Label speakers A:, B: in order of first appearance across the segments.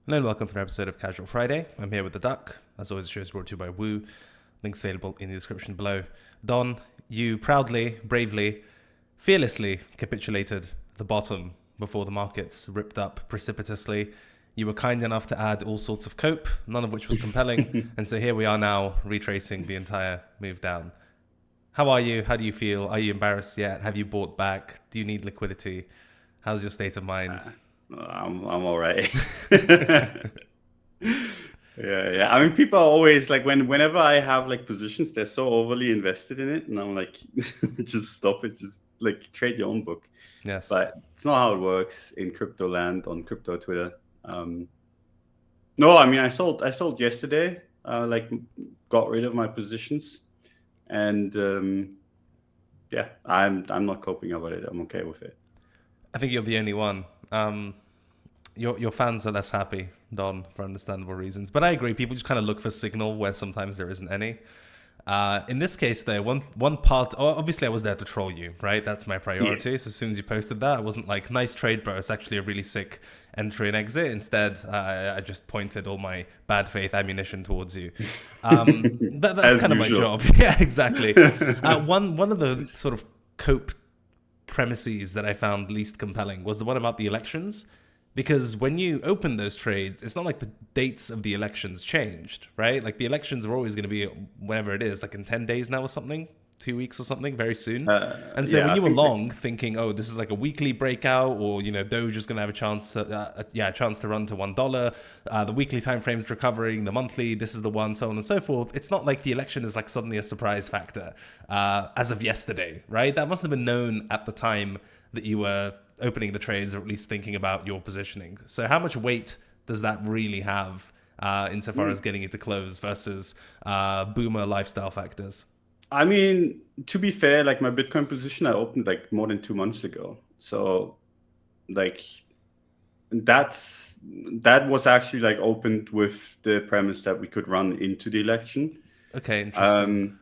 A: Hello and welcome to an episode of Casual Friday. I'm here with the Duck. As always, the show is brought to you by Woo. Links available in the description below. Don, you proudly, bravely, fearlessly capitulated the bottom before the markets ripped up precipitously. You were kind enough to add all sorts of cope, none of which was compelling. And so here we are now, retracing the entire move down. How are you? How do you feel? Are you embarrassed yet? Have you bought back? Do you need liquidity? How's your state of mind?
B: I'm all right. Yeah. I mean, people are always like whenever I have like positions, they're so overly invested in it, and I'm like, just stop it. Just like trade your own book.
A: Yes.
B: But it's not how it works in crypto land on crypto Twitter. No, I mean, I sold yesterday. Like got rid of my positions, and yeah, I'm not coping about it. I'm okay with it.
A: I think you're the only one. Your fans are less happy, Don, for understandable reasons. But I agree, people just kind of look for signal where sometimes there isn't any. In this case, though, one part. Obviously, I was there to troll you, right? That's my
B: Yes.
A: priority. So as soon as you posted that, I wasn't like, "Nice trade, bro. It's actually a really sick entry and exit." Instead, I just pointed all my bad faith ammunition towards you. That's
B: As
A: kind of my
B: usual.
A: job. Yeah, exactly. One of the sort of cope premises that I found least compelling was the one about the elections. Because when you open those trades, it's not like the dates of the elections changed, right? Like the elections are always going to be whenever it is, like in 10 days now or something, 2 weeks or something, very soon. And so
B: Yeah,
A: when
B: I
A: you were
B: think like
A: long thinking, oh, this is like a weekly breakout, or Doge is going to have a chance to, a chance to run to $1. The weekly time frame's recovering, the monthly, this is the one, so on and so forth. It's not like the election is like suddenly a surprise factor as of yesterday, right? That must have been known at the time that you were opening the trades or at least thinking about your positioning. So how much weight does that really have insofar as getting it to close versus boomer lifestyle factors?
B: I mean, to be fair, like my Bitcoin position, I opened like more than 2 months ago. So like that's that was actually like opened with the premise that we could run into the election.
A: Okay, interesting.
B: Um,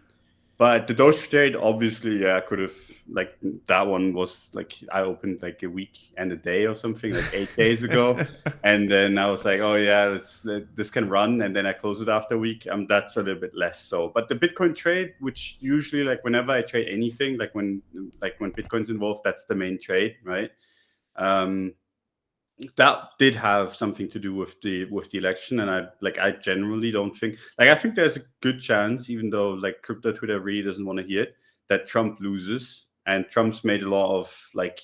B: but the Doge trade, obviously, yeah, I could have like that one was like I opened like a week and a day or something, like 8 days ago, and then I was like, oh yeah, this can run, and then I close it after a week. That's a little bit less so. But the Bitcoin trade, which usually like whenever I trade anything, like when Bitcoin's involved, that's the main trade, right? Um, that did have something to do with the election, and I generally don't think like I think there's a good chance, even though like crypto Twitter really doesn't want to hear it, that Trump loses. And Trump's made a lot of like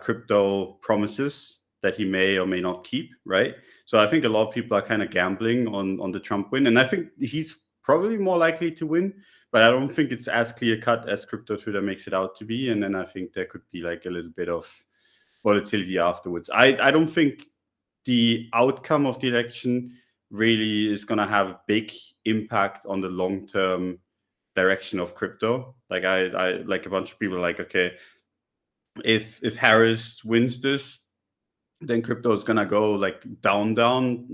B: crypto promises that he may or may not keep, right? So I think a lot of people are kind of gambling on the Trump win, and I think he's probably more likely to win, but I don't think it's as clear cut as crypto Twitter makes it out to be. And then I think there could be like a little bit of volatility afterwards. I don't think the outcome of the election really is going to have a big impact on the long term direction of crypto. Like I like a bunch of people are like, okay, if Harris wins this, then crypto is gonna go like down.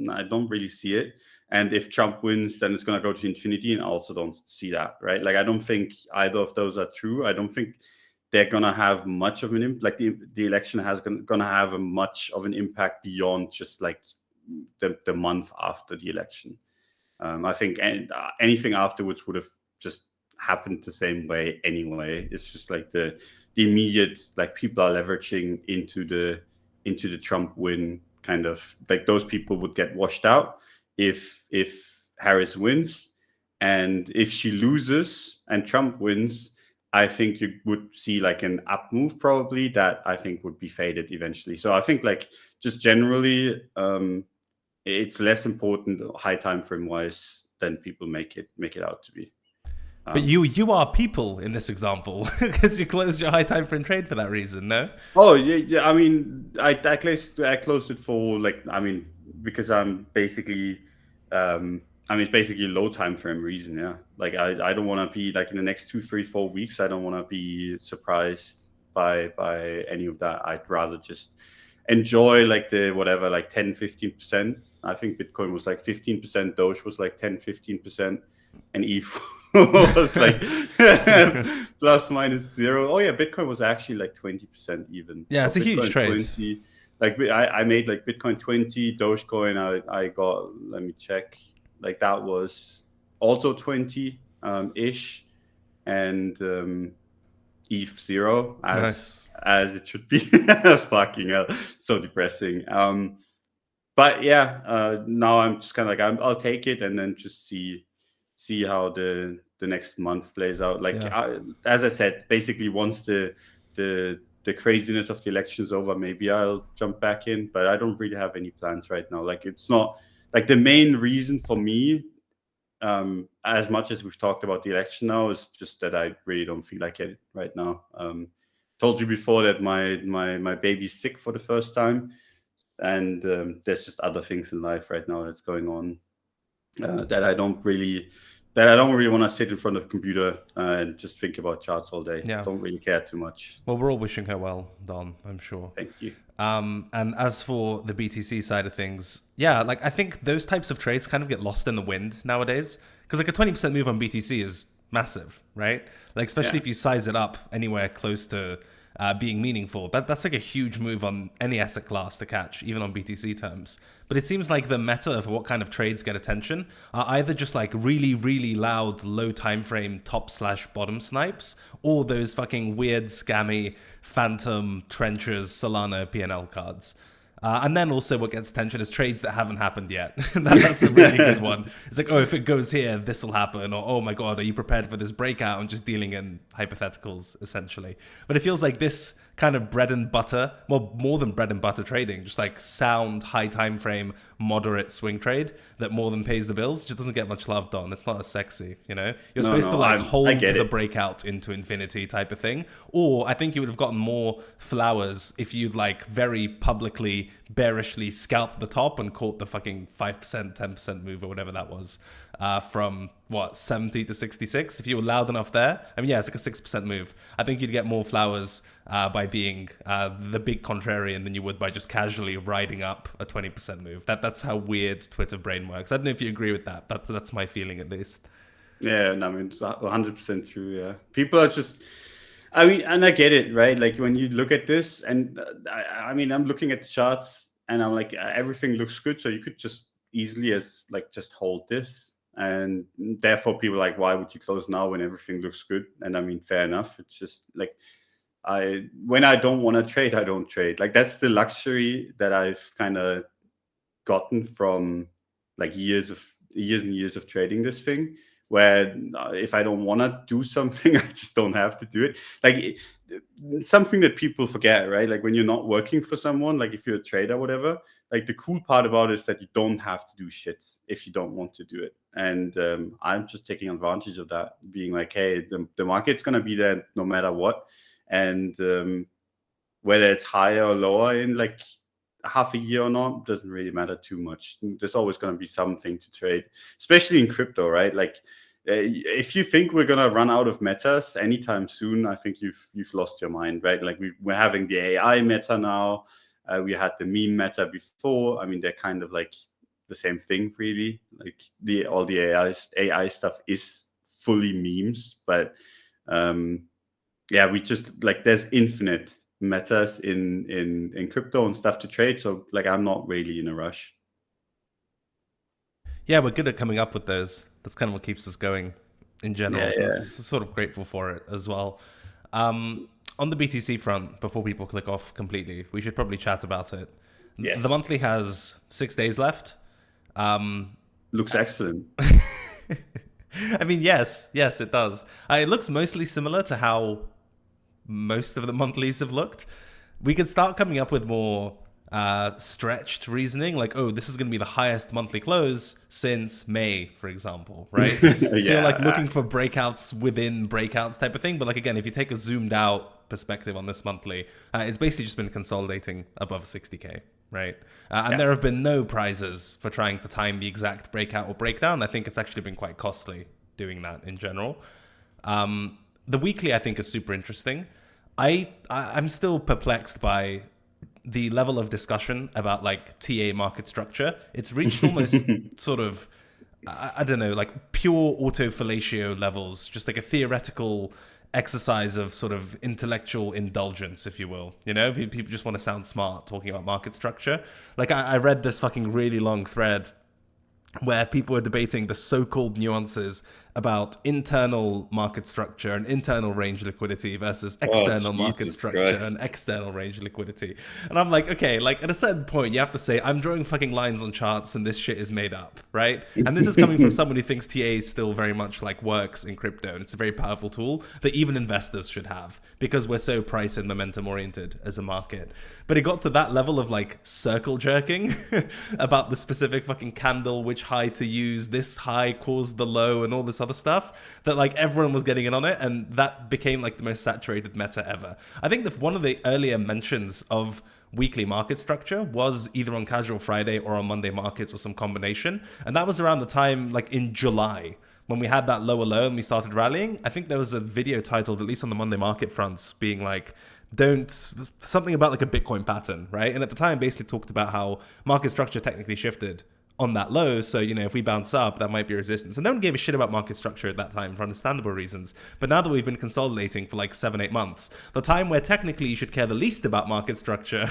B: I don't really see it. And if Trump wins, then it's gonna go to infinity, and I also don't see that, right? Like I don't think either of those are true. I don't think they're gonna have much of an impact. Like the election has gonna have a much of an impact beyond just like the month after the election. I think anything afterwards would have just happened the same way anyway. It's just like the immediate like people are leveraging into the Trump win, kind of like those people would get washed out if Harris wins. And if she loses and Trump wins, I think you would see like an up move probably that I think would be faded eventually. So I think like just generally it's less important high time frame wise than people make it out to be.
A: But
B: Um,
A: you are people in this example because you closed your high time frame trade for that reason, no?
B: oh yeah. I mean, I closed it for like I mean because it's basically low time frame reason. Yeah, like I don't want to be like in the next 2, 3, 4 weeks. I don't want to be surprised by any of that. I'd rather just enjoy like the whatever like 10-15%. I think Bitcoin was like 15%, Doge was like 10-15%, and ETH was like plus minus zero. Oh yeah, Bitcoin was actually like 20% even.
A: Yeah,
B: So
A: it's a huge
B: Bitcoin
A: trade.
B: 20, like I made like Bitcoin 20, Dogecoin. I got, let me check, like that was also 20 ish, and ETH 0
A: Nice.
B: as it should be. Fucking hell, so depressing. But yeah, now I'm just kind of like I'll take it and then just see how the next month plays out. Like
A: Yeah.
B: as I said, basically once the craziness of the election is over, maybe I'll jump back in. But I don't really have any plans right now. Like it's not like the main reason for me, as much as we've talked about the election now, is just that I really don't feel like it right now. Told you before that my baby's sick for the first time, and there's just other things in life right now that's going on, that I don't really want to sit in front of a computer and just think about charts all day.
A: Yeah.
B: Don't really care too much.
A: Well, we're all wishing her well, Don, I'm sure.
B: Thank you.
A: And as for the BTC side of things, yeah, like I think those types of trades kind of get lost in the wind nowadays, because like a 20% move on BTC is massive, right? Like especially if you size it up anywhere close to being meaningful, that's like a huge move on any asset class to catch, even on BTC terms. But it seems like the meta for what kind of trades get attention are either just like really, really loud, low time frame top/bottom snipes, or those fucking weird, scammy Phantom, Trenchers, Solana PNL cards. And then also what gets attention is trades that haven't happened yet. That's a really good one. It's like, oh, if it goes here, this will happen. Or, oh my God, are you prepared for this breakout? And just dealing in hypotheticals, essentially. But it feels like this kind of bread and butter, well, more than bread and butter trading, just like sound, high time frame, moderate swing trade that more than pays the bills, just doesn't get much love done. It's not as sexy, you know? You're supposed to like hold the breakout into infinity type of thing. Or I think you would have gotten more flowers if you'd like very publicly, bearishly scalped the top and caught the fucking 5%, 10% move or whatever that was. From what, 70 to 66. If you were loud enough there, I mean, yeah, it's like a 6% move. I think you'd get more flowers by being the big contrarian than you would by just casually riding up a 20% move. That's how weird Twitter brain works. I don't know if you agree with that. That's my feeling at least.
B: Yeah, no, I mean, it's 100% true. Yeah, people are just, I mean, and I get it, right? Like when you look at this, and I mean, I'm looking at the charts, and I'm like, everything looks good, so you could just easily as like just hold this, and therefore people are like, why would you close now when everything looks good? And I mean, fair enough. It's just like when I don't want to trade, I don't trade. Like that's the luxury that I've kind of gotten from like years and years of trading this thing, where if I don't want to do something, I just don't have to do it. Like something that people forget, right? Like when you're not working for someone, like if you're a trader or whatever, like the cool part about it is that you don't have to do shit if you don't want to do it. And I'm just taking advantage of that, being like, hey, the market's going to be there no matter what. And whether it's higher or lower in like half a year or not, doesn't really matter too much. There's always going to be something to trade, especially in crypto, right? Like if you think we're going to run out of metas anytime soon, I think you've lost your mind, right? Like we're having the AI meta now. We had the meme meta before. I mean, they're kind of like the same thing, really. Like all the AI stuff is fully memes, but yeah, we just like there's infinite metas in crypto and stuff to trade. So like I'm not really in a rush.
A: Yeah, we're good at coming up with those. That's kind of what keeps us going in general.
B: Yeah.
A: Sort of grateful for it as well. On the BTC front, before people click off completely, we should probably chat about it.
B: Yes.
A: The monthly has 6 days left.
B: Looks excellent.
A: I mean, yes, it does. It looks mostly similar to how most of the monthlies have looked. We could start coming up with more stretched reasoning, like, oh, this is going to be the highest monthly close since May, for example, right? So you're like looking for breakouts within breakouts type of thing. But like, again, if you take a zoomed out perspective on this monthly, it's basically just been consolidating above 60K, right? And there have been no prizes for trying to time the exact breakout or breakdown. I think it's actually been quite costly doing that in general. The weekly, I think, is super interesting. I'm still perplexed by the level of discussion about like TA market structure. It's reached almost sort of, I don't know, like pure autofellatio levels, just like a theoretical exercise of sort of intellectual indulgence, if you will. You know, people just want to sound smart talking about market structure. Like I read this fucking really long thread where people were debating the so-called nuances about internal market structure and internal range liquidity versus
B: Oh,
A: external market
B: Jesus
A: structure and
B: Christ.
A: external range liquidity. And I'm like, okay, like at a certain point, you have to say, I'm drawing fucking lines on charts and this shit is made up, right? And this is coming from someone who thinks TA still very much like works in crypto, and it's a very powerful tool that even investors should have because we're so price and momentum oriented as a market. But it got to that level of like circle jerking about the specific fucking candle, which high to use, this high caused the low, and all this other stuff that like everyone was getting in on it, and that became like the most saturated meta ever. I think that one of the earlier mentions of weekly market structure was either on Casual Friday or on Monday markets or some combination, and that was around the time like in July when we had that lower low and we started rallying. I think there was a video titled, at least on the Monday market fronts, being like, don't something about like a Bitcoin pattern, right? And at the time basically talked about how market structure technically shifted on that low. So, you know, if we bounce up, that might be resistance. And no one gave a shit about market structure at that time for understandable reasons. But now that we've been consolidating for like 7-8 months, the time where technically you should care the least about market structure,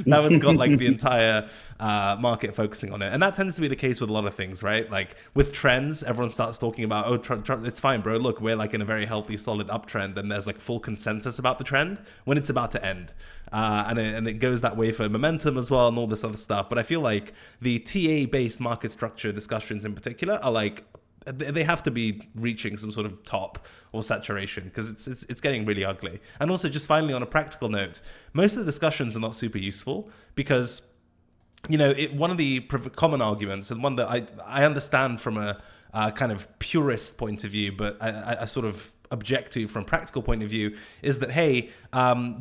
A: now it's got like the entire market focusing on it. And that tends to be the case with a lot of things, right? Like with trends, everyone starts talking about, oh, it's fine, bro. Look, we're like in a very healthy, solid uptrend. And there's like full consensus about the trend when it's about to end. And it goes that way for momentum as well and all this other stuff. But I feel like the TA-based market structure discussions in particular are like, they have to be reaching some sort of top or saturation because it's getting really ugly. And also, just finally on a practical note, most of the discussions are not super useful because, you know, one of the common arguments, and one that I understand from a kind of purist point of view, but I sort of object to from a practical point of view, is that, hey,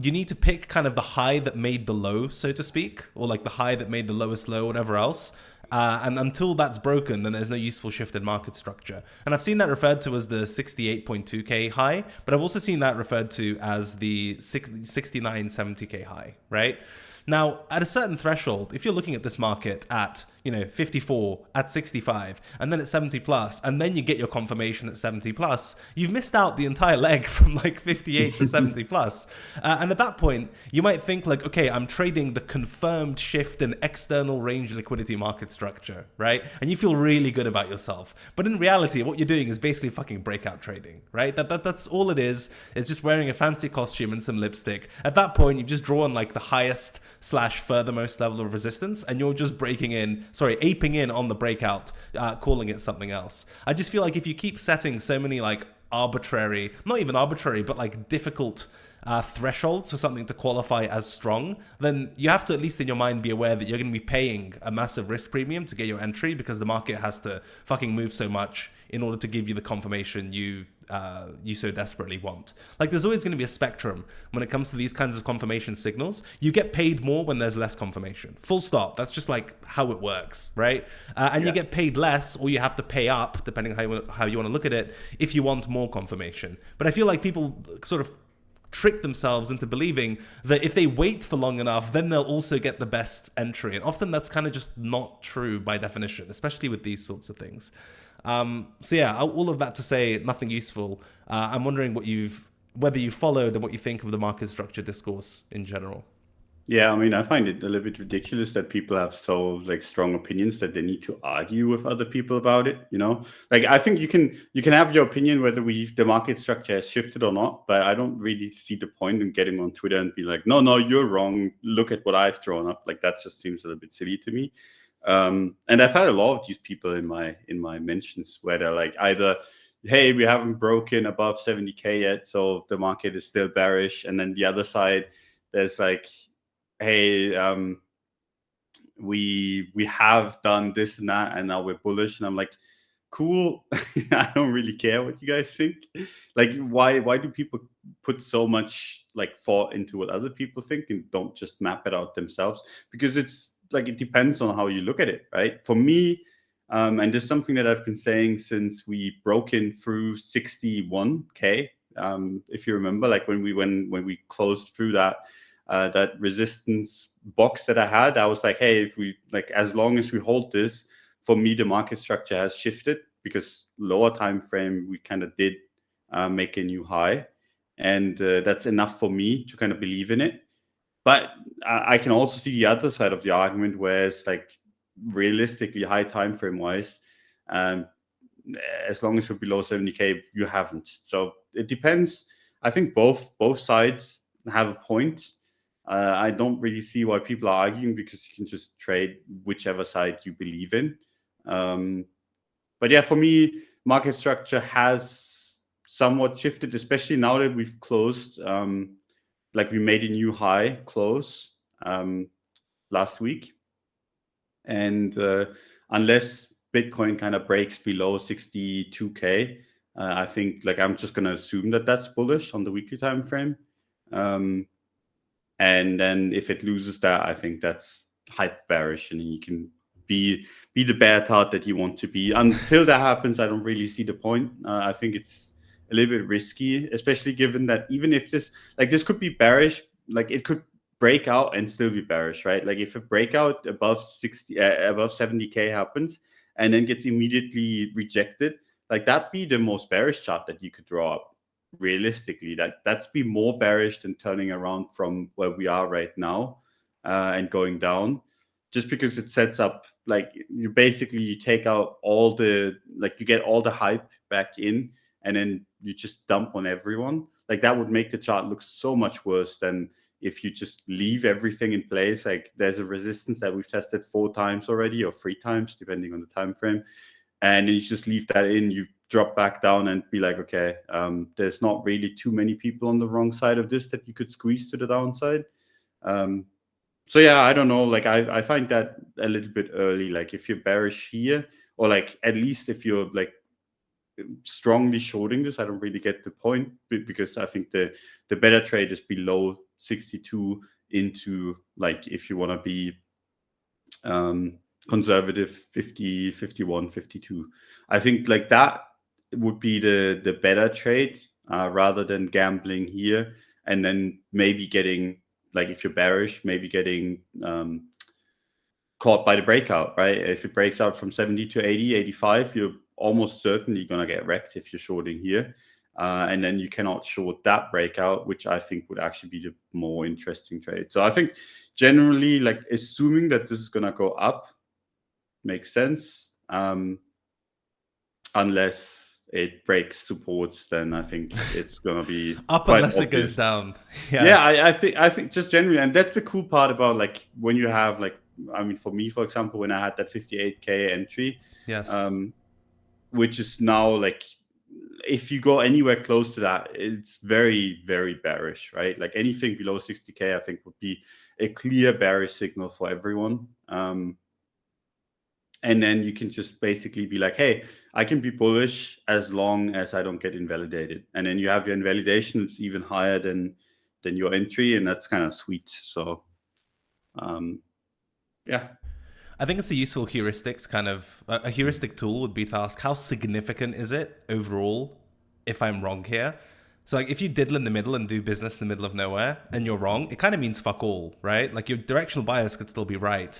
A: you need to pick kind of the high that made the low, so to speak, or like the high that made the lowest low, whatever else. And until that's broken, then there's no useful shift in market structure. And I've seen that referred to as the 68.2K high, but I've also seen that referred to as the 69.70K high, right? Now, at a certain threshold, if you're looking at this market at, you know, 54, at 65, and then at 70 plus, and then you get your confirmation at 70 plus, you've missed out the entire leg from like 58 to 70 plus. And at that point, you might think like, okay, I'm trading the confirmed shift in external range liquidity market structure, right? And you feel really good about yourself. But in reality, what you're doing is basically fucking breakout trading, right? That's all it is. It's just wearing a fancy costume and some lipstick. At that point, you've just drawn like the highest / furthermost level of resistance, and you're just aping in on the breakout, calling it something else. I just feel like if you keep setting so many like arbitrary, not even arbitrary, but like difficult thresholds for something to qualify as strong, then you have to, at least in your mind, be aware that you're going to be paying a massive risk premium to get your entry because the market has to fucking move so much in order to give you the confirmation you so desperately want. Like, there's always going to be a spectrum when it comes to these kinds of confirmation signals. You get paid more when there's less confirmation. Full stop. That's just like how it works, right? You get paid less, or you have to pay up, depending on how you want to look at it, if you want more confirmation. But I feel like people sort of trick themselves into believing that if they wait for long enough, then they'll also get the best entry. And often that's kind of just not true by definition, especially with these sorts of things. So yeah, all of that to say, nothing useful. I'm wondering whether you followed and what you think of the market structure discourse in general.
B: Yeah, I mean, I find it a little bit ridiculous that people have so like strong opinions that they need to argue with other people about it. You know, like I think you can have your opinion whether the market structure has shifted or not, but I don't really see the point in getting on Twitter and be like, no, you're wrong. Look at what I've drawn up. Like that just seems a little bit silly to me. And I've had a lot of these people in my mentions where they're like either, hey, we haven't broken above 70K yet, so the market is still bearish, and then the other side, there's like, hey, we have done this and that, and now we're bullish. And I'm like, cool. I don't really care what you guys think. Like, why do people put so much like thought into what other people think and don't just map it out themselves? Because it's like, it depends on how you look at it, right? For me, and there's something that I've been saying since we broke in through 61K. If you remember, like when we closed through that resistance box that I had, I was like, hey, if we like, as long as we hold this, for me, the market structure has shifted because lower time frame, we kind of did make a new high. and that's enough for me to kind of believe in it. But I can also see the other side of the argument, where it's like realistically high time frame wise, as long as you're below 70K, you haven't. So it depends. I think both sides have a point. I don't really see why people are arguing, because you can just trade whichever side you believe in. But yeah, for me, market structure has somewhat shifted, especially now that we've closed. Like we made a new high close last week, and unless Bitcoin kind of breaks below 62K, I think like I'm just gonna assume that that's bullish on the weekly time frame. And then if it loses that, I think that's hype bearish, and you can be the bear tart that you want to be. Until that happens, I don't really see the point. I think it's a little bit risky, especially given that even if this could be bearish, like it could break out and still be bearish, right? Like if a breakout above 70K happens and then gets immediately rejected, like that'd be the most bearish chart that you could draw up. Realistically, that's be more bearish than turning around from where we are right now and going down, just because it sets up like you take out all the, like you get all the hype back in, and then you just dump on everyone. Like that would make the chart look so much worse than if you just leave everything in place. Like there's a resistance that we've tested 4 times already, or 3 times depending on the time frame, and you just leave that in, you drop back down and be like, okay, there's not really too many people on the wrong side of this that you could squeeze to the downside. So yeah, I don't know, like I find that a little bit early. Like if you're bearish here, or like at least if you're like strongly shorting this, I don't really get the point, because I think the better trade is below 62 into, like, if you want to be conservative, 50, 51, 52. I think like that would be the better trade, rather than gambling here and then maybe getting, like if you're bearish, maybe getting caught by the breakout, right? If it breaks out from 70 to 80, 85, you're almost certainly going to get wrecked if you're shorting here. And then you cannot short that breakout, which I think would actually be the more interesting trade. So I think generally, like assuming that this is going to go up makes sense. Unless it breaks supports, then I think it's going to be
A: up
B: quite
A: unless
B: obvious.
A: It goes down.
B: Yeah, I think just generally, and that's the cool part about like when you have like, I mean, for me, for example, when I had that 58K entry,
A: Yes.
B: Which is now like, if you go anywhere close to that, it's very, very bearish, right? Like anything below 60K, I think would be a clear bearish signal for everyone. And then you can just basically be like, hey, I can be bullish as long as I don't get invalidated. And then you have your invalidation, it's even higher than your entry, and that's kind of sweet. So, yeah.
A: I think it's a useful heuristics kind of a heuristic tool would be to ask how significant is it overall if I'm wrong here. So like if you diddle in the middle and do business in the middle of nowhere and you're wrong, it kind of means fuck all, right? Like your directional bias could still be right.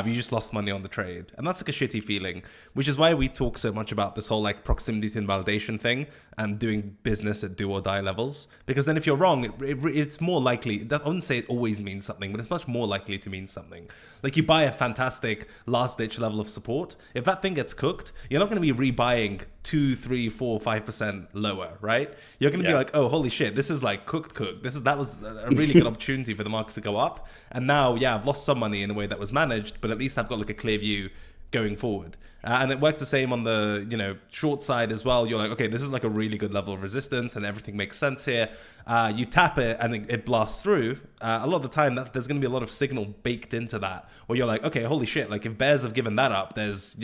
A: You just lost money on the trade. And that's like a shitty feeling, which is why we talk so much about this whole like proximity to invalidation thing and doing business at do or die levels. Because then if you're wrong, it's more likely, I wouldn't say it always means something, but it's much more likely to mean something. Like you buy a fantastic last ditch level of support. If that thing gets cooked, you're not going to be rebuying 2, 3, 4, 5% lower, right? You're going to be like, oh, holy shit, this is like cooked. That was a really good opportunity for the market to go up. And now, yeah, I've lost some money in a way that was managed, but at least I've got like a clear view going forward. And it works the same on the short side as well. You're like, okay, this is like a really good level of resistance and everything makes sense here. You tap it and it blasts through. A lot of the time there's going to be a lot of signal baked into that where you're like, okay, holy shit, like if bears have given that up, there's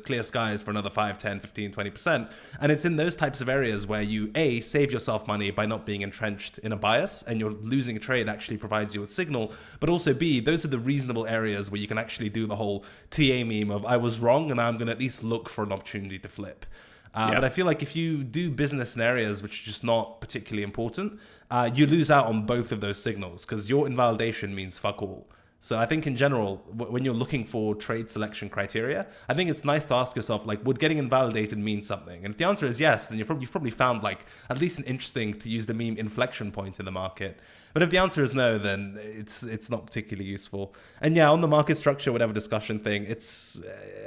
A: clear skies for another 5, 10, 15, 20%. And it's in those types of areas where you A, save yourself money by not being entrenched in a bias and you're losing a trade actually provides you with signal, but also B, those are the reasonable areas where you can actually do the whole TA meme of I was wrong and I'm going to at least look for an opportunity to flip. But I feel like if you do business in areas which are just not particularly important, you lose out on both of those signals because your invalidation means fuck all. So I think in general, when you're looking for trade selection criteria, I think it's nice to ask yourself, like, would getting invalidated mean something? And if the answer is yes, then you've probably found like at least an interesting, to use the meme, inflection point in the market. But if the answer is no, then it's not particularly useful. And yeah, on the market structure, whatever discussion thing,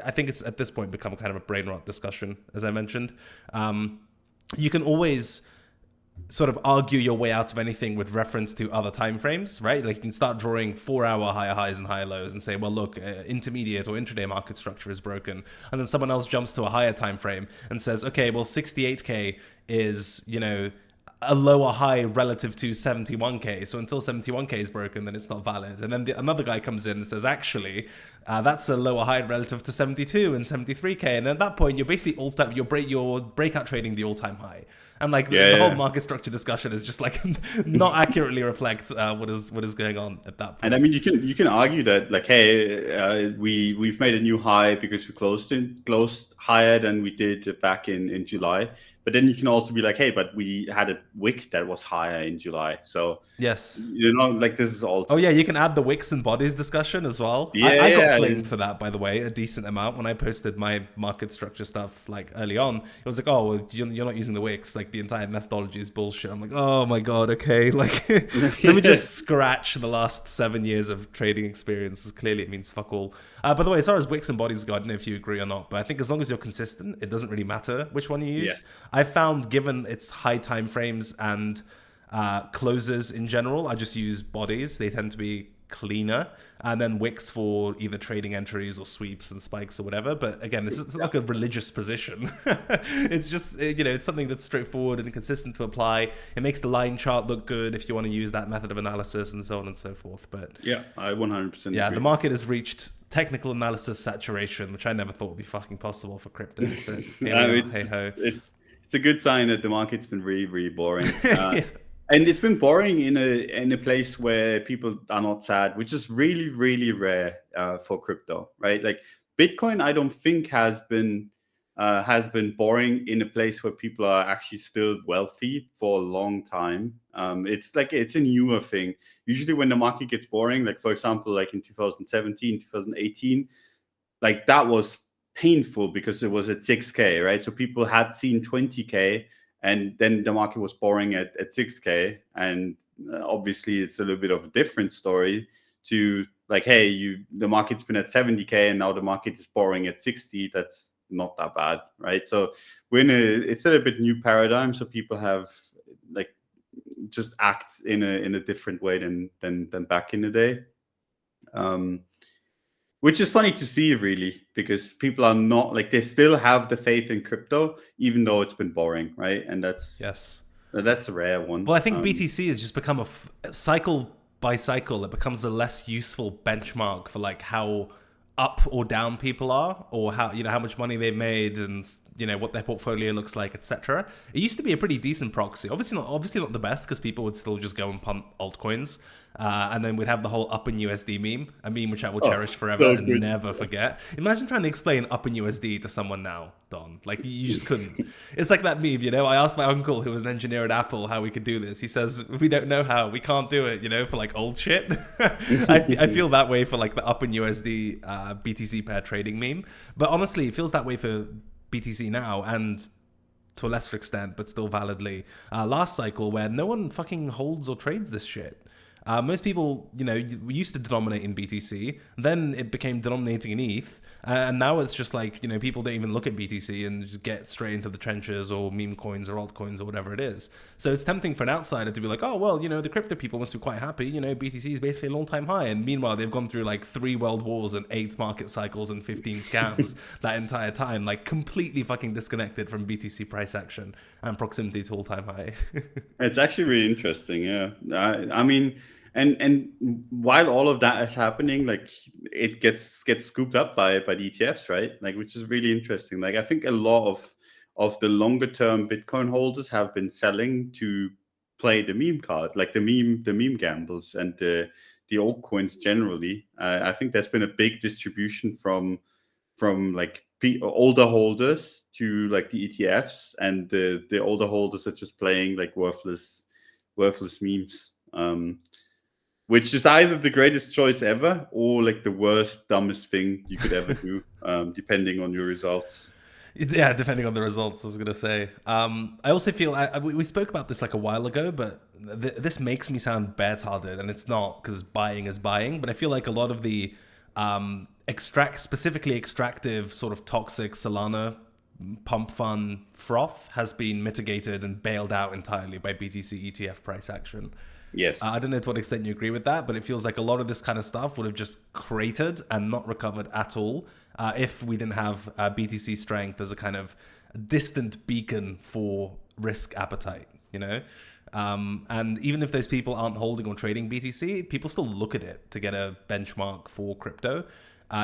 A: I think it's at this point become kind of a brain rot discussion, as I mentioned. You can always sort of argue your way out of anything with reference to other time frames, right? Like you can start drawing 4-hour higher highs and higher lows and say, well, look, intermediate or intraday market structure is broken. And then someone else jumps to a higher time frame and says, okay, well, 68K is, a lower high relative to 71K. So until 71K is broken, then it's not valid. And then another guy comes in and says, actually, that's a lower high relative to 72 and 73K. And at that point, you're basically you're breakout trading the all-time high. And like the whole market structure discussion is just like not accurately reflects what is going on at that point.
B: And I mean, you can argue that like, hey, we've made a new high because we closed higher than we did back in July. But then you can also be like, hey, but we had a wick that was higher in July. So
A: yes,
B: like this is all.
A: Oh yeah, you can add the wicks and bodies discussion as well.
B: Yeah,
A: I got flamed for that, by the way, a decent amount when I posted my market structure stuff like early on. It was like, oh, well, you're not using the wicks. Like the entire methodology is bullshit. I'm like, oh my god, okay. Like, let me just scratch the last 7 years of trading experience. Clearly, it means fuck all. By the way, as far as wicks and bodies go, I don't know if you agree or not, but I think as long as you're consistent, it doesn't really matter which one you use.
B: Yes.
A: I found, given its high time frames and closes in general, I just use bodies. They tend to be cleaner, and then wicks for either trading entries or sweeps and spikes or whatever. But again, this is like a religious position. It's just, it's something that's straightforward and consistent to apply. It makes the line chart look good if you want to use that method of analysis and so on and so forth. But
B: yeah, I 100%
A: yeah,
B: agree.
A: the market has reached technical analysis saturation, which I never thought would be fucking possible for crypto. But
B: it's a good sign that the market's been really, really boring. And it's been boring in a place where people are not sad, which is really, really rare for crypto, right? Like Bitcoin, I don't think has been boring in a place where people are actually still wealthy for a long time. It's a newer thing. Usually when the market gets boring, like for example, like in 2017, 2018, like that was painful because it was at 6K, right? So people had seen 20K, and then the market was boring at 6K. And obviously it's a little bit of a different story to like, hey, the market's been at 70K and now the market is boring at 60. That's not that bad, right? So it's a little bit new paradigm. So people have like just act in a different way than back in the day. Which is funny to see, really, because people are not like, they still have the faith in crypto, even though it's been boring, right? And that's a rare one.
A: Well, I think BTC has just become a cycle by cycle. It becomes a less useful benchmark for like how up or down people are, or how how much money they've made, and what their portfolio looks like, etc. It used to be a pretty decent proxy. Obviously not the best, because people would still just go and pump altcoins. And then we'd have the whole up in USD meme, a meme which I will cherish forever and never forget. Imagine trying to explain up in USD to someone now, Don. Like, you just couldn't. It's like that meme, I asked my uncle, who was an engineer at Apple, how we could do this. He says, we don't know how. We can't do it, for like old shit. I feel that way for like the up in USD BTC pair trading meme. But honestly, it feels that way for BTC now, and to a lesser extent, but still validly, last cycle, where no one fucking holds or trades this shit. Most people, we used to denominate in BTC, then it became denominating in ETH, and now it's just like, people don't even look at BTC and just get straight into the trenches or meme coins or altcoins or whatever it is. So it's tempting for an outsider to be like, oh, well, the crypto people must be quite happy, BTC is basically a long-time high, and meanwhile they've gone through like 3 world wars and 8 market cycles and 15 scams that entire time, like completely fucking disconnected from BTC price action and proximity to all-time high.
B: It's actually really interesting, yeah. I mean, and while all of that is happening, like it gets scooped up by the ETFs, right? Like, which is really interesting. Like, I think a lot of the longer term Bitcoin holders have been selling to play the meme card, like the meme gambles and the altcoins generally. I think there's been a big distribution from like older holders to like the ETFs, and the older holders are just playing like worthless memes. which is either the greatest choice ever or like the worst, dumbest thing you could ever do, depending on your results.
A: Yeah, depending on the results, I was gonna say. I also feel we spoke about this like a while ago, but this makes me sound bear-hearted, and it's not because buying is buying. But I feel like a lot of the specifically extractive, sort of toxic Solana pump fun froth has been mitigated and bailed out entirely by BTC ETF price action.
B: Yes.
A: I don't know to what extent you agree with that, but it feels like a lot of this kind of stuff would have just cratered and not recovered at all if we didn't have BTC strength as a kind of distant beacon for risk appetite, you know? And even if those people aren't holding or trading BTC, people still look at it to get a benchmark for crypto,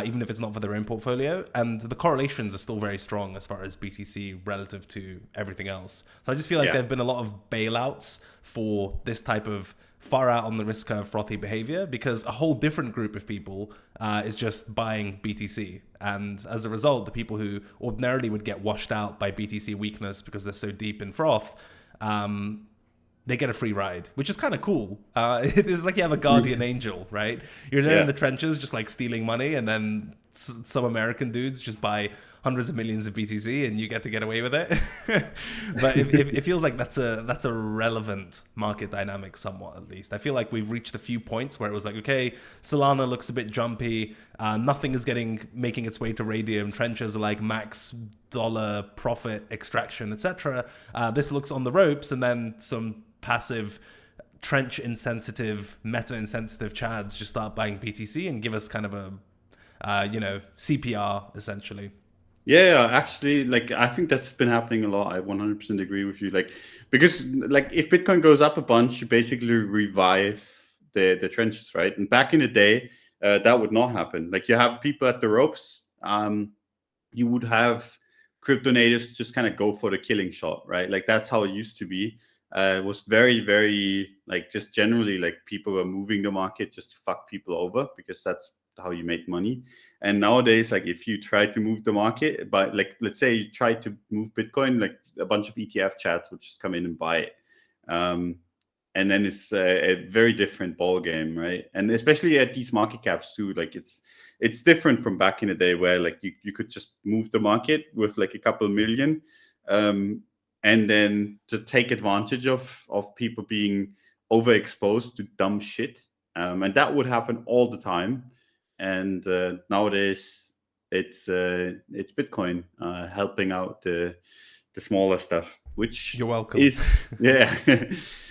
A: even if it's not for their own portfolio. And the correlations are still very strong as far as BTC relative to everything else. So I just feel like there have been a lot of bailouts for this type of far out on the risk curve frothy behavior, because a whole different group of people is just buying BTC. And as a result, the people who ordinarily would get washed out by BTC weakness because they're so deep in froth, they get a free ride, which is kind of cool. It's like you have a guardian angel, right? You're there in the trenches just like stealing money, and then some American dudes just buy hundreds of millions of BTC and you get to get away with it. But it feels like that's a relevant market dynamic somewhat, at least. I feel like we've reached a few points where it was like, okay, Solana looks a bit jumpy. Nothing is making its way to Radium. Trenches are like max dollar profit extraction, etc. This looks on the ropes, and then some passive trench insensitive, meta insensitive chads just start buying BTC and give us kind of a CPR essentially.
B: Yeah, actually, like I think that's been happening a lot. I 100% agree with you. Like, because like if Bitcoin goes up a bunch, you basically revive the trenches, right? And back in the day, that would not happen. Like you have people at the ropes. You would have crypto natives just kind of go for the killing shot, right? Like that's how it used to be. It was very, very like just generally like people were moving the market just to fuck people over because that's how you make money. And nowadays, like if you try to move the market, but like let's say you try to move Bitcoin, like a bunch of ETF chats would just come in and buy it. And then it's a very different ball game, right? And especially at these market caps too, like it's different from back in the day where like you could just move the market with like a couple million, and then to take advantage of people being overexposed to dumb shit, and that would happen all the time. And nowadays it's Bitcoin helping out the smaller stuff, which
A: You're welcome.
B: is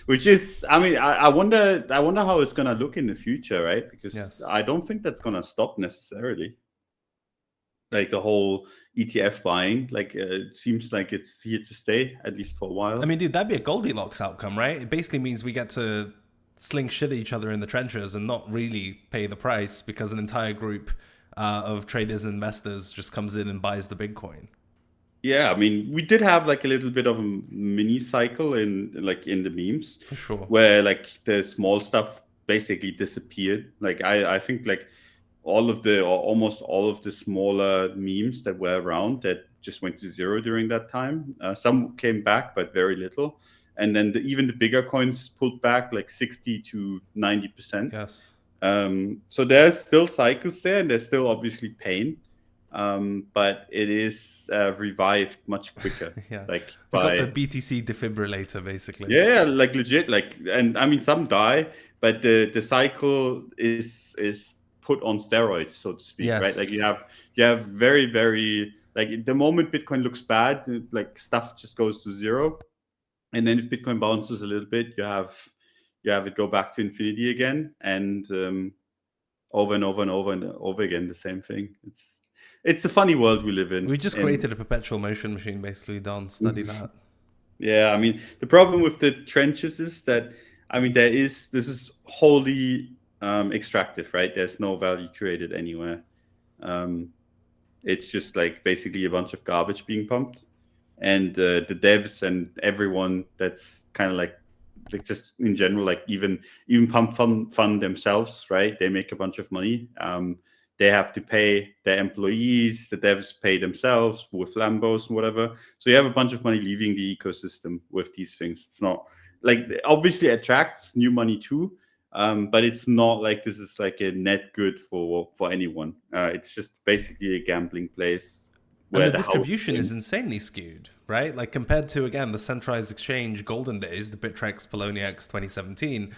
B: which is I mean I wonder how it's gonna look in the future, right? Because I don't think that's gonna stop necessarily, like the whole ETF buying. Like it seems like it's here to stay, at least for a while.
A: I mean, dude, that'd be a Goldilocks outcome, right? It basically means we get to sling shit at each other in the trenches and not really pay the price because an entire group of traders and investors just comes in and buys the Bitcoin.
B: Yeah, I mean, we did have like a little bit of a mini cycle in the memes,
A: For sure.
B: where like the small stuff basically disappeared. Like I think like almost all of the smaller memes that were around that just went to zero during that time. Some came back, but very little. And then even the bigger coins pulled back like 60 to 90%.
A: Yes.
B: So there's still cycles there, and there's still obviously pain. But it is revived much quicker.
A: Yeah,
B: like
A: we got the BTC defibrillator basically.
B: Yeah, like legit. Like, and I mean, some die, but the cycle is put on steroids, so to speak.
A: Yes.
B: Right? Like you have very, very like the moment Bitcoin looks bad, like stuff just goes to zero, and then if Bitcoin bounces a little bit, you have it go back to infinity again, and over and over and over and over again the same thing. It's a funny world we live in.
A: We just created a perpetual motion machine, basically. Don, study that.
B: Yeah, I mean, the problem with the trenches is that, I mean, this is wholly extractive, right? There's no value created anywhere. It's just like basically a bunch of garbage being pumped, and the devs and everyone that's kind of like just in general, like even pump fund themselves, right? They make a bunch of money. They have to pay their employees, the devs pay themselves with Lambos and whatever. So you have a bunch of money leaving the ecosystem with these things. It's not like, obviously attracts new money too, But it's not like this is like a net good for anyone. It's just basically a gambling place
A: And
B: where
A: the
B: the house
A: distribution is
B: wins.
A: insanely skewed, right? Like compared to, again, the centralized exchange golden days, the Bittrex, Poloniex 2017,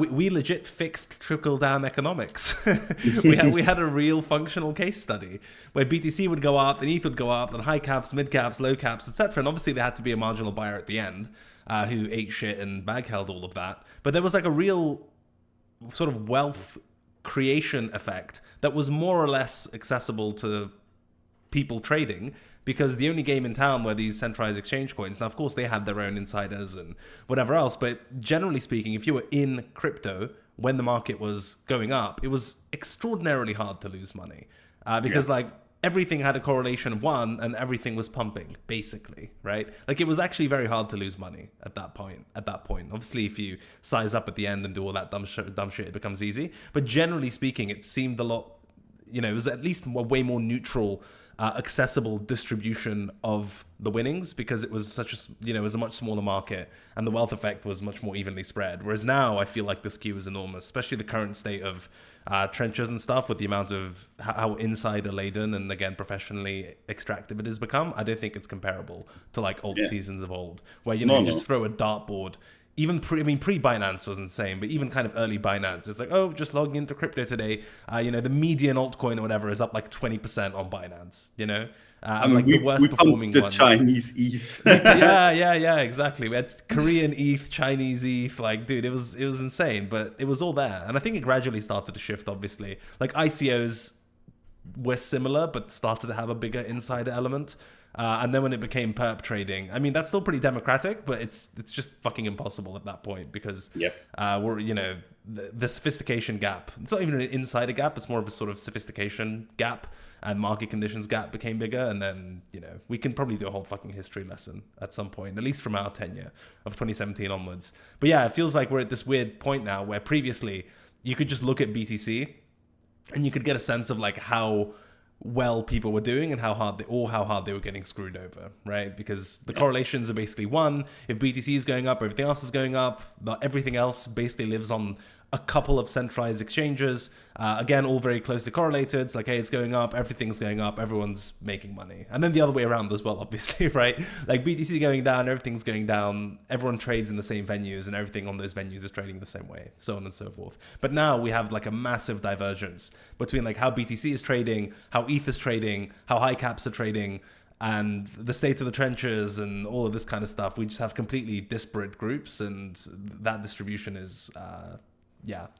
A: we legit fixed trickle-down economics. we had a real functional case study where BTC would go up, then ETH would go up, then high caps, mid caps, low caps, etc. And obviously there had to be a marginal buyer at the end who ate shit and bag held all of that. But there was like a real sort of wealth creation effect that was more or less accessible to people trading, because the only game in town where these centralized exchange coins, now of course they had their own insiders and whatever else, but generally speaking, if you were in crypto when the market was going up, it was extraordinarily hard to lose money because like everything had a correlation of 1 and everything was pumping basically, right? Like it was actually very hard to lose money at that point. Obviously if you size up at the end and do all that dumb shit, it becomes easy, but generally speaking it seemed a lot, it was at least a way more neutral, accessible distribution of the winnings, because it was such a, it was a much smaller market and the wealth effect was much more evenly spread. Whereas now I feel like the skew is enormous, especially the current state of trenches and stuff, with the amount of how insider laden and again professionally extractive it has become. I don't think it's comparable to like old seasons of old, where you just throw a dartboard. Even pre-Binance was insane, but even kind of early Binance, it's like, oh, just logging into crypto today. The median altcoin or whatever is up like 20% on Binance,
B: I mean,
A: like
B: we,
A: the worst
B: we pumped
A: performing
B: the
A: one.
B: Chinese ETH.
A: Yeah, exactly. We had Korean ETH, Chinese ETH, like, dude, it was insane, but it was all there. And I think it gradually started to shift, obviously. Like ICOs were similar, but started to have a bigger insider element. And then when it became perp trading, I mean, that's still pretty democratic, but it's just fucking impossible at that point, because we're, the sophistication gap. It's not even an insider gap. It's more of a sort of sophistication gap, and market conditions gap became bigger. And then, we can probably do a whole fucking history lesson at some point, at least from our tenure of 2017 onwards. But yeah, it feels like we're at this weird point now where previously you could just look at BTC and you could get a sense of like how well people were doing and how hard they were getting screwed over, right? Because the correlations are basically 1, if BTC is going up, everything else is going up, but everything else basically lives on a couple of centralized exchanges, again, all very closely correlated. It's like, hey, it's going up, everything's going up, everyone's making money. And then the other way around as well, obviously, right? Like BTC going down, everything's going down, everyone trades in the same venues and everything on those venues is trading the same way, so on and so forth. But now we have like a massive divergence between like how BTC is trading, how ETH is trading, how high caps are trading, and the state of the trenches and all of this kind of stuff. We just have completely disparate groups, and that distribution is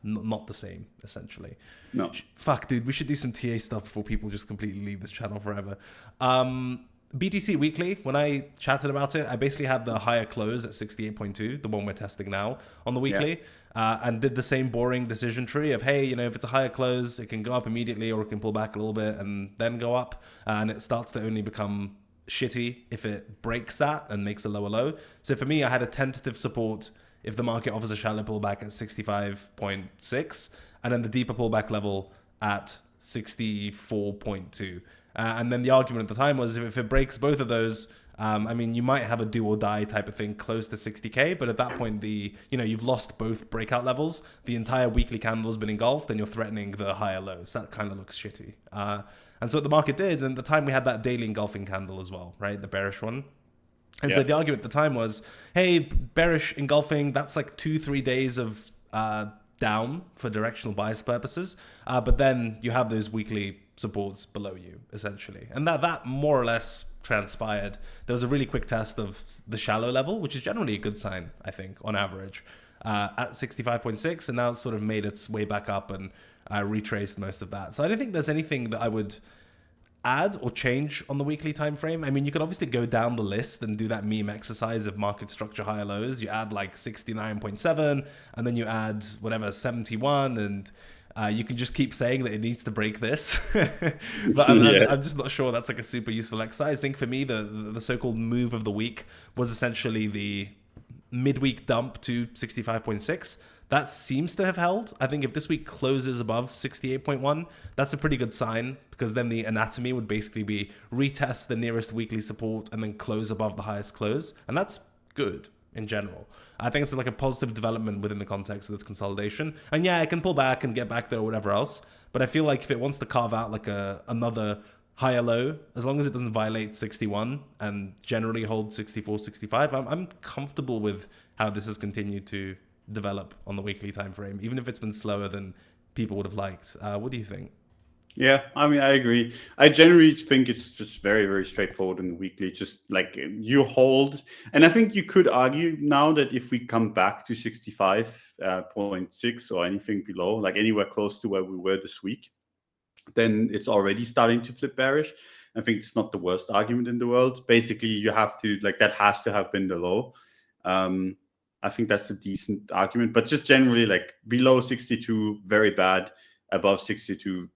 A: not the same, essentially.
B: No.
A: Fuck, dude, we should do some TA stuff before people just completely leave this channel forever. BTC Weekly, when I chatted about it, I basically had the higher close at 68.2, the one we're testing now on the weekly, and did the same boring decision tree of, hey, if it's a higher close, it can go up immediately or it can pull back a little bit and then go up, and it starts to only become shitty if it breaks that and makes a lower low. So for me, I had a tentative support if the market offers a shallow pullback at 65.6, and then the deeper pullback level at 64.2. And then the argument at the time was, if it breaks both of those, you might have a do or die type of thing close to 60K, but at that point, you've lost both breakout levels. The entire weekly candle has been engulfed, and you're threatening the higher lows. That kind of looks shitty. And so what the market did, and at the time we had that daily engulfing candle as well, right? The bearish one. And so the argument at the time was, hey, bearish engulfing, that's like 2-3 days of down for directional bias purposes. But then you have those weekly supports below you, essentially. And that more or less transpired. There was a really quick test of the shallow level, which is generally a good sign, I think, on average, at 65.6. And now it's sort of made its way back up and retraced most of that. So I don't think there's anything that I would add or change on the weekly time frame. I mean, you could obviously go down the list and do that meme exercise of market structure higher lows. You add like 69.7 and then you add whatever 71, and you can just keep saying that it needs to break this. But I'm just not sure that's like a super useful exercise. I think for me, the so-called move of the week was essentially the midweek dump to 65.6. That seems to have held. I think if this week closes above 68.1, that's a pretty good sign, because then the anatomy would basically be retest the nearest weekly support and then close above the highest close. And that's good. in general. I think it's like a positive development within the context of this consolidation. And yeah, it can pull back and get back there or whatever else. But I feel like if it wants to carve out like another higher low, as long as it doesn't violate 61 and generally hold 64, 65, I'm comfortable with how this has continued to develop on the weekly time frame, even if it's been slower than people would have liked. What do you think?
B: Yeah, I mean, I agree. I generally think it's just very, very straightforward in the weekly. Just like you hold, and I think you could argue now that if we come back to 65.6 or anything below, like anywhere close to where we were this week, then it's already starting to flip bearish. I think it's not the worst argument in the world. Basically, you have to like that has to have been the low. I think that's a decent argument, but just generally like below 62, very bad. Above 62,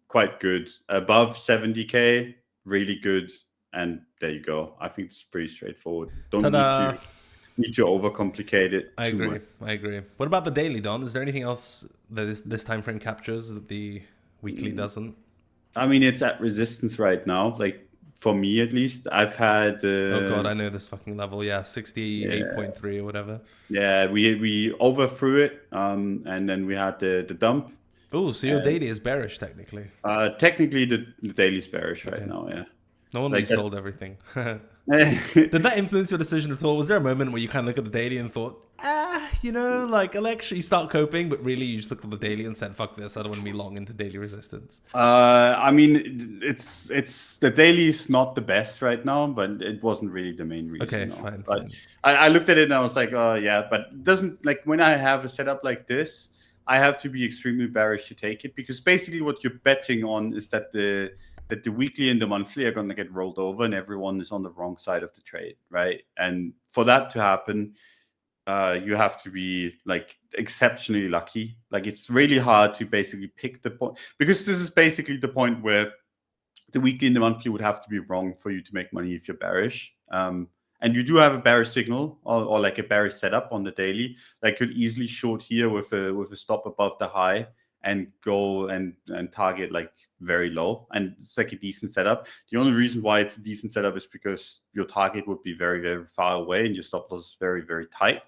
B: quite good. Above 70k, really good. And there you go. I think it's pretty straightforward. Don't
A: Ta-da!
B: need to overcomplicate it
A: I
B: too
A: agree.
B: much.
A: I agree. What about the daily, Don? Is there anything else that this time frame captures that the weekly doesn't?
B: I mean, it's at resistance right now. Like for me, at least, I've had.
A: Oh god, I know this fucking level. Yeah, 68.3 or whatever.
B: Yeah, we overthrew it, and then we had the dump.
A: Oh, so your daily is bearish technically.
B: Technically, the daily's bearish right
A: Okay.
B: now. Yeah.
A: No wonder
B: Like
A: you
B: that's.
A: sold everything. Did that influence your decision at all? Was there a moment where you kind of look at the daily and thought, like I'll actually start coping, but really you just looked at the daily and said, fuck this, I don't want to be long into daily resistance?
B: I mean, it's the daily is not the best right now, but it wasn't really the main reason.
A: Okay,
B: No.
A: fine.
B: But I looked at it and I was like, oh yeah, but it doesn't like when I have a setup like this, I have to be extremely bearish to take it because basically what you're betting on is that the weekly and the monthly are going to get rolled over and everyone is on the wrong side of the trade, right? And for that to happen, you have to be like exceptionally lucky. Like it's really hard to basically pick the point because this is basically the point where the weekly and the monthly would have to be wrong for you to make money if you're bearish. And you do have a bearish signal or like a bearish setup on the daily. Like could easily short here with a stop above the high and go and target like very low. And it's like a decent setup. The only reason why it's a decent setup is because your target would be very, very far away and your stop loss is very, very tight.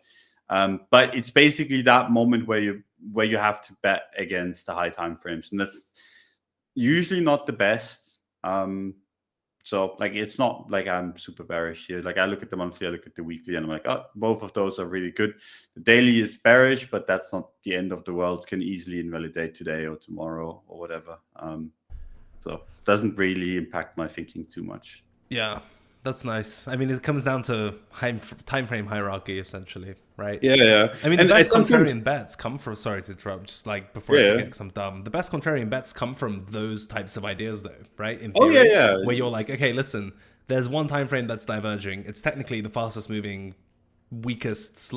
B: But it's basically that moment where you have to bet against the high time frames. And that's usually not the best. So like it's not like I'm super bearish here. Like I look at the monthly, I look at the weekly, and I'm like, oh, both of those are really good. The daily is bearish, but that's not the end of the world. Can easily invalidate today or tomorrow or whatever. So it doesn't really impact my thinking too much.
A: Yeah, that's nice. I mean, it comes down to time frame hierarchy, essentially, right?
B: Yeah.
A: I mean, the best contrarian bets come from. Sorry to interrupt. Just like before I forget, because I'm dumb. The best contrarian bets come from those types of ideas, though, right? In theory, where you're like, okay, listen, there's one time frame that's diverging. It's technically the fastest moving, weakest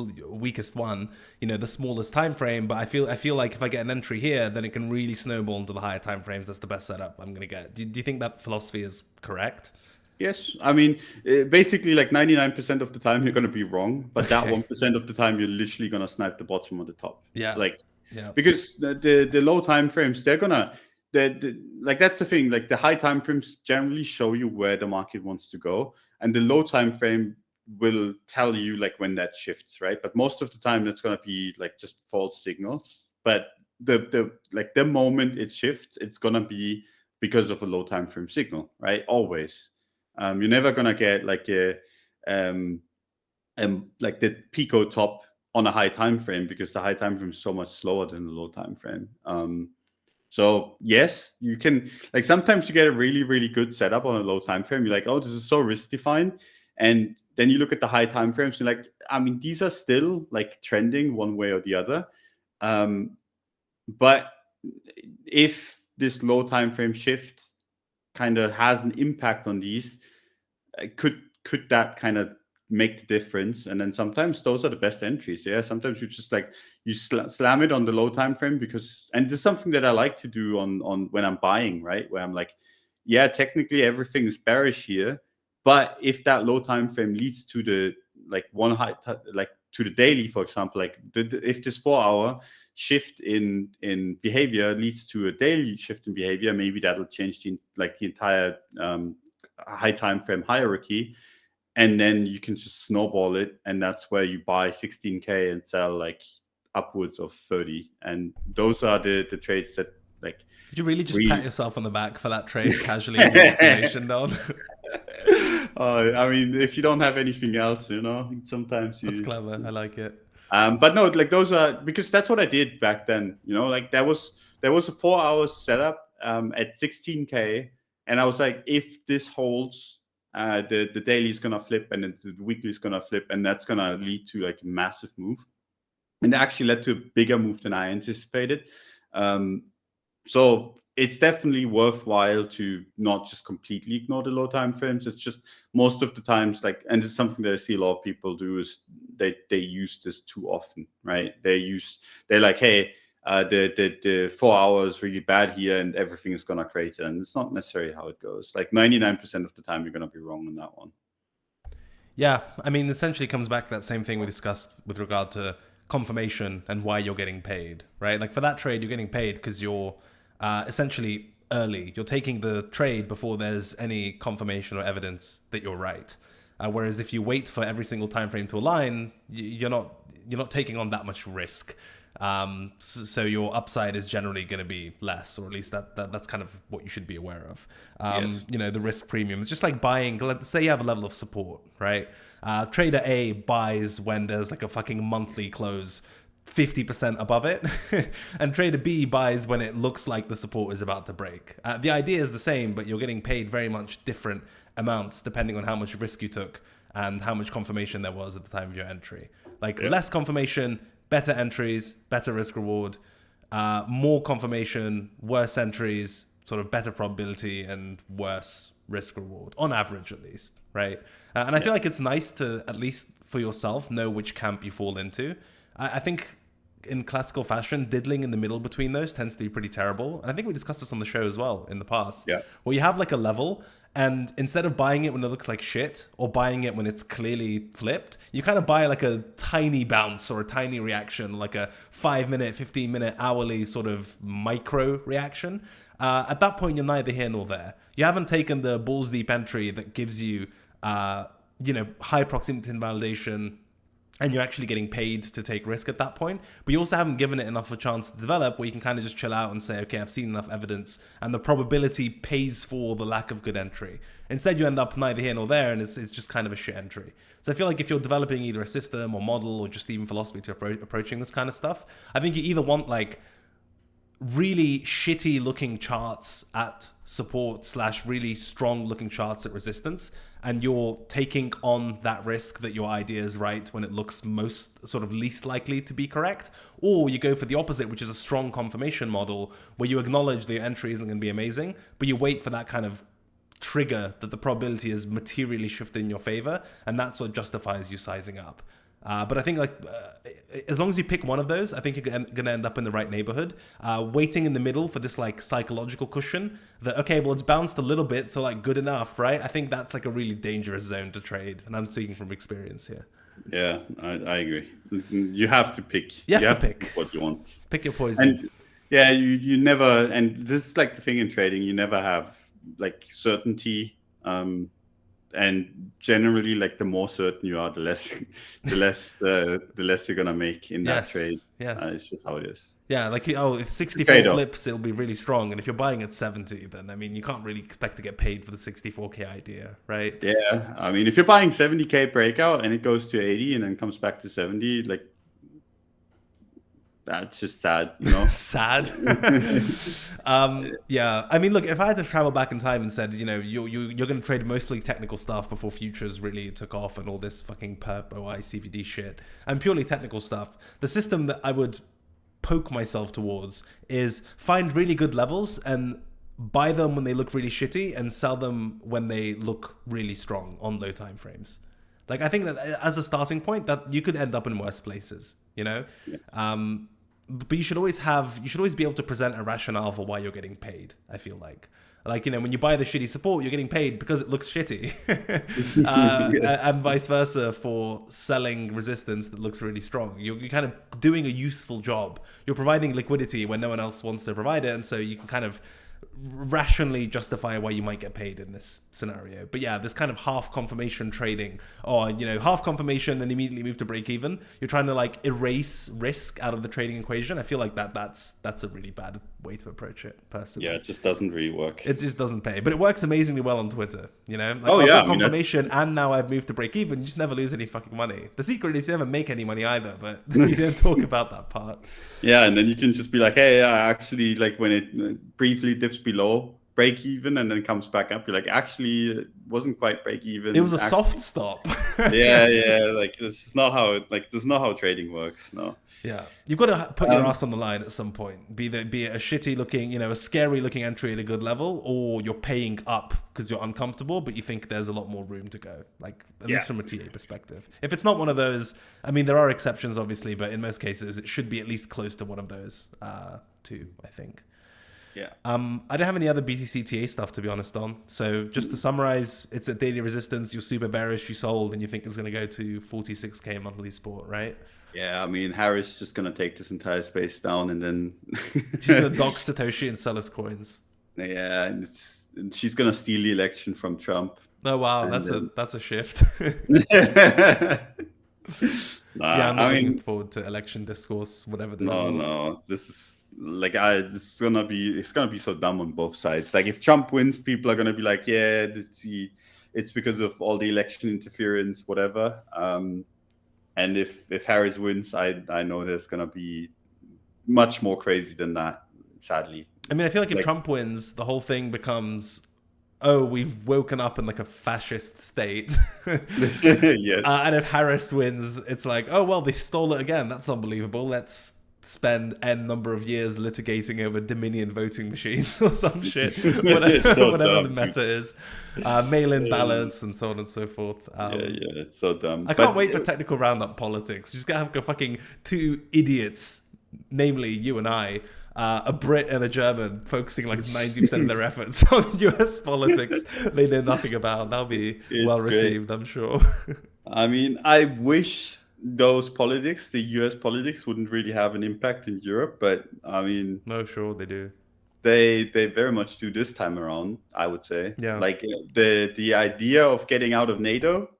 A: one. The smallest time frame. But I feel like if I get an entry here, then it can really snowball into the higher time frames. That's the best setup I'm gonna get. Do you think that philosophy is correct?
B: Yes, I mean, basically like 99% of the time you're going to be wrong, but that 1% of the time you're literally going to snipe the bottom or the top.
A: Yeah.
B: Like,
A: yeah.
B: Because the low time frames, they're going to, like that's the thing, like the high time frames generally show you where the market wants to go. And the low time frame will tell you like when that shifts, right? But most of the time that's going to be like just false signals. But the moment it shifts, it's going to be because of a low time frame signal, right? Always. You're never gonna get like like the Pico top on a high time frame because the high time frame is so much slower than the low time frame. So yes, you can like sometimes you get a really, really good setup on a low time frame. You're like, oh, this is so risk defined. And then you look at the high time frames, you're like, I mean, these are still like trending one way or the other. But if this low time frame shift kind of has an impact on these, could that kind of make the difference? And then sometimes those are the best entries. Yeah, sometimes you just like you slam it on the low time frame because, and there's something that I like to do on when I'm buying, right, where I'm like, yeah, technically everything is bearish here, but if that low time frame leads to the like one high like to the daily, for example, like if this 4-hour shift in behavior leads to a daily shift in behavior, maybe that'll change the entire high time frame hierarchy. and then you can just snowball it, and that's where you buy 16K and sell like upwards of 30. And those are the trades that like.
A: Did you really just pat yourself on the back for that trade casually in the installation, Don?
B: I mean, if you don't have anything else, sometimes you.
A: That's clever. I like it.
B: But no, like those are, because that's what I did back then. Like there was a 4 hours setup at 16K, and I was like, if this holds, the daily is gonna flip, and the weekly is gonna flip, and that's gonna lead to like a massive move, and it actually led to a bigger move than I anticipated. So it's definitely worthwhile to not just completely ignore the low time frames. It's just most of the times, like, and it's something that I see a lot of people do, is they use this too often, right? They're like, hey, the 4 hours really bad here, and everything is gonna crater, and it's not necessarily how it goes. Like 99% of the time, you're gonna be wrong on that one.
A: Yeah, I mean, essentially it comes back to that same thing we discussed with regard to confirmation and why you're getting paid, right? Like for that trade, you're getting paid because you're essentially early. You're taking the trade before there's any confirmation or evidence that you're right. Whereas if you wait for every single time frame to align, you're not taking on that much risk. So your upside is generally going to be less, or at least that's kind of what you should be aware of.
B: Yes.
A: The risk premium. It's just like buying. Let's say you have a level of support, right? Trader A buys when there's like a fucking monthly close 50% above it, and trader B buys when it looks like the support is about to break. The idea is the same, but you're getting paid very much different amounts depending on how much risk you took and how much confirmation there was at the time of your entry. Like less confirmation, better entries, better risk reward. More confirmation, worse entries, sort of better probability and worse risk reward, on average at least, right? And I feel like it's nice to, at least for yourself, know which camp you fall into. I think in classical fashion, diddling in the middle between those tends to be pretty terrible. And I think we discussed this on the show as well in the past.
B: Yeah.
A: Where you have like a level, and instead of buying it when it looks like shit, or buying it when it's clearly flipped, you kind of buy like a tiny bounce or a tiny reaction, like a 5-minute, 15-minute, hourly sort of micro reaction. At that point, you're neither here nor there. You haven't taken the balls deep entry that gives you, high proximity invalidation, and you're actually getting paid to take risk at that point. But you also haven't given it enough of a chance to develop where you can kind of just chill out and say, okay, I've seen enough evidence, and the probability pays for the lack of good entry. Instead, you end up neither here nor there, and it's just kind of a shit entry. So I feel like if you're developing either a system or model or just even philosophy to approaching this kind of stuff, I think you either want like really shitty looking charts at support / really strong looking charts at resistance, and you're taking on that risk that your idea is right when it looks most sort of least likely to be correct, or you go for the opposite, which is a strong confirmation model where you acknowledge that your entry isn't going to be amazing, but you wait for that kind of trigger that the probability is materially shifted in your favor, and that's what justifies you sizing up. But I think as long as you pick one of those, I think you're going to end up in the right neighborhood. Waiting in the middle for this like psychological cushion that, okay, well, it's bounced a little bit, so like good enough, right? I think that's like a really dangerous zone to trade. And I'm speaking from experience here.
B: Yeah, I agree. You have to pick.
A: You have to pick
B: what you want.
A: Pick your poison.
B: And yeah, you never, and this is like the thing in trading, you never have like certainty. And generally, like the more certain you are, the less you're gonna make in that trade.
A: Yeah,
B: it's just how it is.
A: Yeah, like if 64 flips, it'll be really strong, and if you're buying at 70, then I mean you can't really expect to get paid for the 64K idea, right?
B: Yeah, I mean if you're buying 70K breakout and it goes to 80 and then comes back to 70, like that's just sad,
A: Sad. Yeah, I mean, look, if I had to travel back in time and said, you're going to trade mostly technical stuff before futures really took off and all this fucking perp OI CVD shit and purely technical stuff, the system that I would poke myself towards is find really good levels and buy them when they look really shitty and sell them when they look really strong on low time frames. Like, I think that as a starting point, that you could end up in worse places, Yeah. But you should always be able to present a rationale for why you're getting paid. I feel like when you buy the shitty support, you're getting paid because it looks shitty, and vice versa for selling resistance that looks really strong. You're kind of doing a useful job. You're providing liquidity when no one else wants to provide it, and so you can kind of rationally justify why you might get paid in this scenario. But yeah, this kind of half confirmation trading, or half confirmation and immediately move to break even. You're trying to like erase risk out of the trading equation. I feel like that's a really bad way to approach it, personally.
B: Yeah, it just doesn't really work.
A: It just doesn't pay, but it works amazingly well on Twitter. Like,
B: Oh,
A: I've
B: yeah,
A: got confirmation, and now I've moved to break even. You just never lose any fucking money. The secret is you never make any money either, but you don't talk about that part.
B: Yeah, and then you can just be like, hey, actually, like when it briefly dips below break even and then comes back up, you're like, actually, it wasn't quite break even.
A: It was a soft stop.
B: yeah, like that's not how trading works. No.
A: Yeah, you've got to put your ass on the line at some point. Be it a shitty looking, a scary looking entry at a good level, or you're paying up because you're uncomfortable, but you think there's a lot more room to go. Like at least from a TA perspective. If it's not one of those, I mean, there are exceptions obviously, but in most cases, it should be at least close to one of those two, I think.
B: Yeah.
A: I don't have any other BTC TA stuff, to be honest, Don. So just to summarize, it's at daily resistance. You're super bearish. You sold, and you think it's going to go to 46k monthly support, right?
B: Yeah, I mean, Harris is just going to take this entire space down, and then
A: she's going to dock Satoshi and sell his coins.
B: Yeah, and she's going to steal the election from Trump.
A: Oh wow, that's a shift. Yeah, I'm not looking forward to election discourse, whatever the result.
B: No, this is like it's gonna be so dumb on both sides. Like if Trump wins, people are gonna be like, yeah, it's because of all the election interference, whatever. And if Harris wins, I know there's gonna be much more crazy than that, sadly.
A: I mean, I feel like if Trump wins, the whole thing becomes, oh, we've woken up in like a fascist state.
B: Yes.
A: And if Harris wins, it's like, oh, well, they stole it again. That's unbelievable. Let's spend N number of years litigating over Dominion voting machines or some shit. Whatever the meta is. Mail-in ballots and so on and so forth.
B: Yeah, it's so dumb.
A: I can't wait for technical roundup politics. You just gotta have a fucking two idiots, namely you and I, a Brit and a German, focusing like 90% of their efforts on US politics they know nothing about. That'll be well received, I'm sure.
B: I mean, I wish those politics, the US politics, wouldn't really have an impact in Europe, but I mean,
A: no, sure they do.
B: They very much do this time around, I would say.
A: Yeah.
B: Like the idea of getting out of NATO,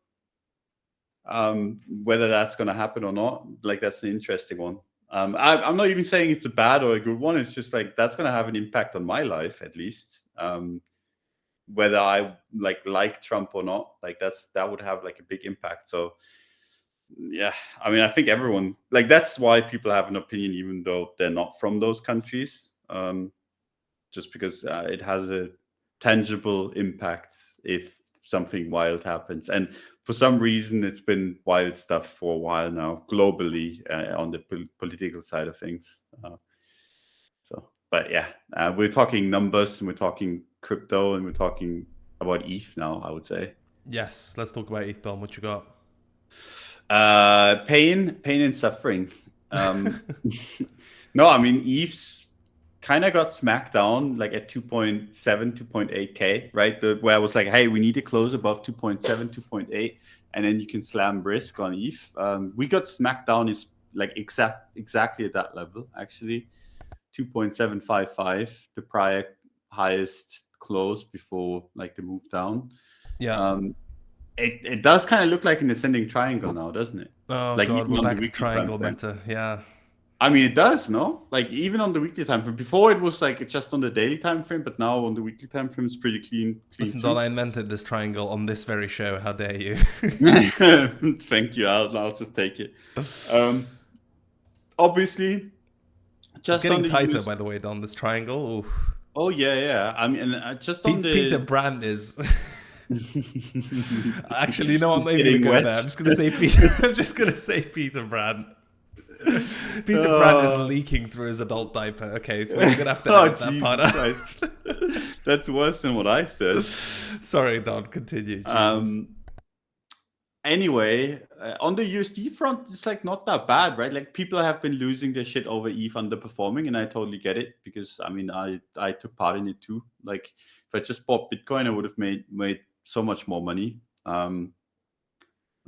B: whether that's going to happen or not, like that's an interesting one. I'm not even saying it's a bad or a good one. It's just like that's going to have an impact on my life, at least. Whether I like Trump or not, like that would have like a big impact. So yeah, I mean, I think everyone, like, that's why people have an opinion, even though they're not from those countries, just because it has a tangible impact if something wild happens. And for some reason, it's been wild stuff for a while now, globally, on the political side of things. But yeah, we're talking numbers, and we're talking crypto, and we're talking about ETH now, I would say.
A: Yes, let's talk about ETH, Don. What you got?
B: Pain and suffering. No, I mean, ETH's kind of got smacked down like at 2.7, 2.8K, right? Where I was like, hey, we need to close above 2.7, 2.8, and then you can slam risk on ETH. We got smacked down is like exactly at that level, actually. 2.755, the prior highest close before like the move down.
A: Yeah.
B: It does kind of look like an ascending triangle now, doesn't it?
A: Oh, like, God, we're back to triangle meta. Yeah.
B: I mean, it does, no? Like, even on the weekly time frame. Before, it was like just on the daily time frame, but now on the weekly time frame, it's pretty clean.
A: Listen, Don, I invented this triangle on this very show. How dare you?
B: Thank you. I'll just take it. Obviously,
A: just it's getting tighter, by the way, Don, this triangle. Oof.
B: Oh, yeah. I mean, just on the...
A: Peter Brandt is... Actually, no, I'm not even gonna go there. I'm just gonna say Peter. I'm just gonna say Peter Brandt. Peter Brandt is leaking through his adult diaper. Okay, so we're gonna have to edit that part out.
B: That's worse than what I said.
A: Sorry, Don. Continue.
B: Anyway, on the USD front, it's like not that bad, right? Like people have been losing their shit over ETH underperforming, and I totally get it because I mean I took part in it too. Like if I just bought Bitcoin, I would have made so much more money.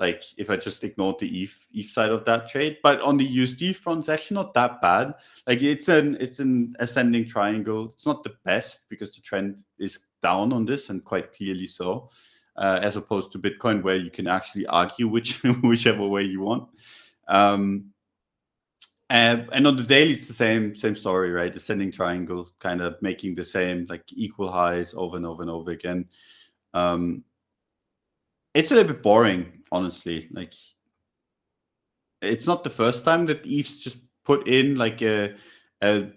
B: like if I just ignored the ETH side of that trade. But on the USD front, it's actually not that bad. Like it's an ascending triangle. It's not the best because the trend is down on this, and quite clearly so, as opposed to Bitcoin, where you can actually argue whichever way you want. And on the daily, it's the same story, right? Ascending triangle, kind of making the same like equal highs over and over and over again. It's a little bit boring, honestly. Like, it's not the first time that ETH's just put in like a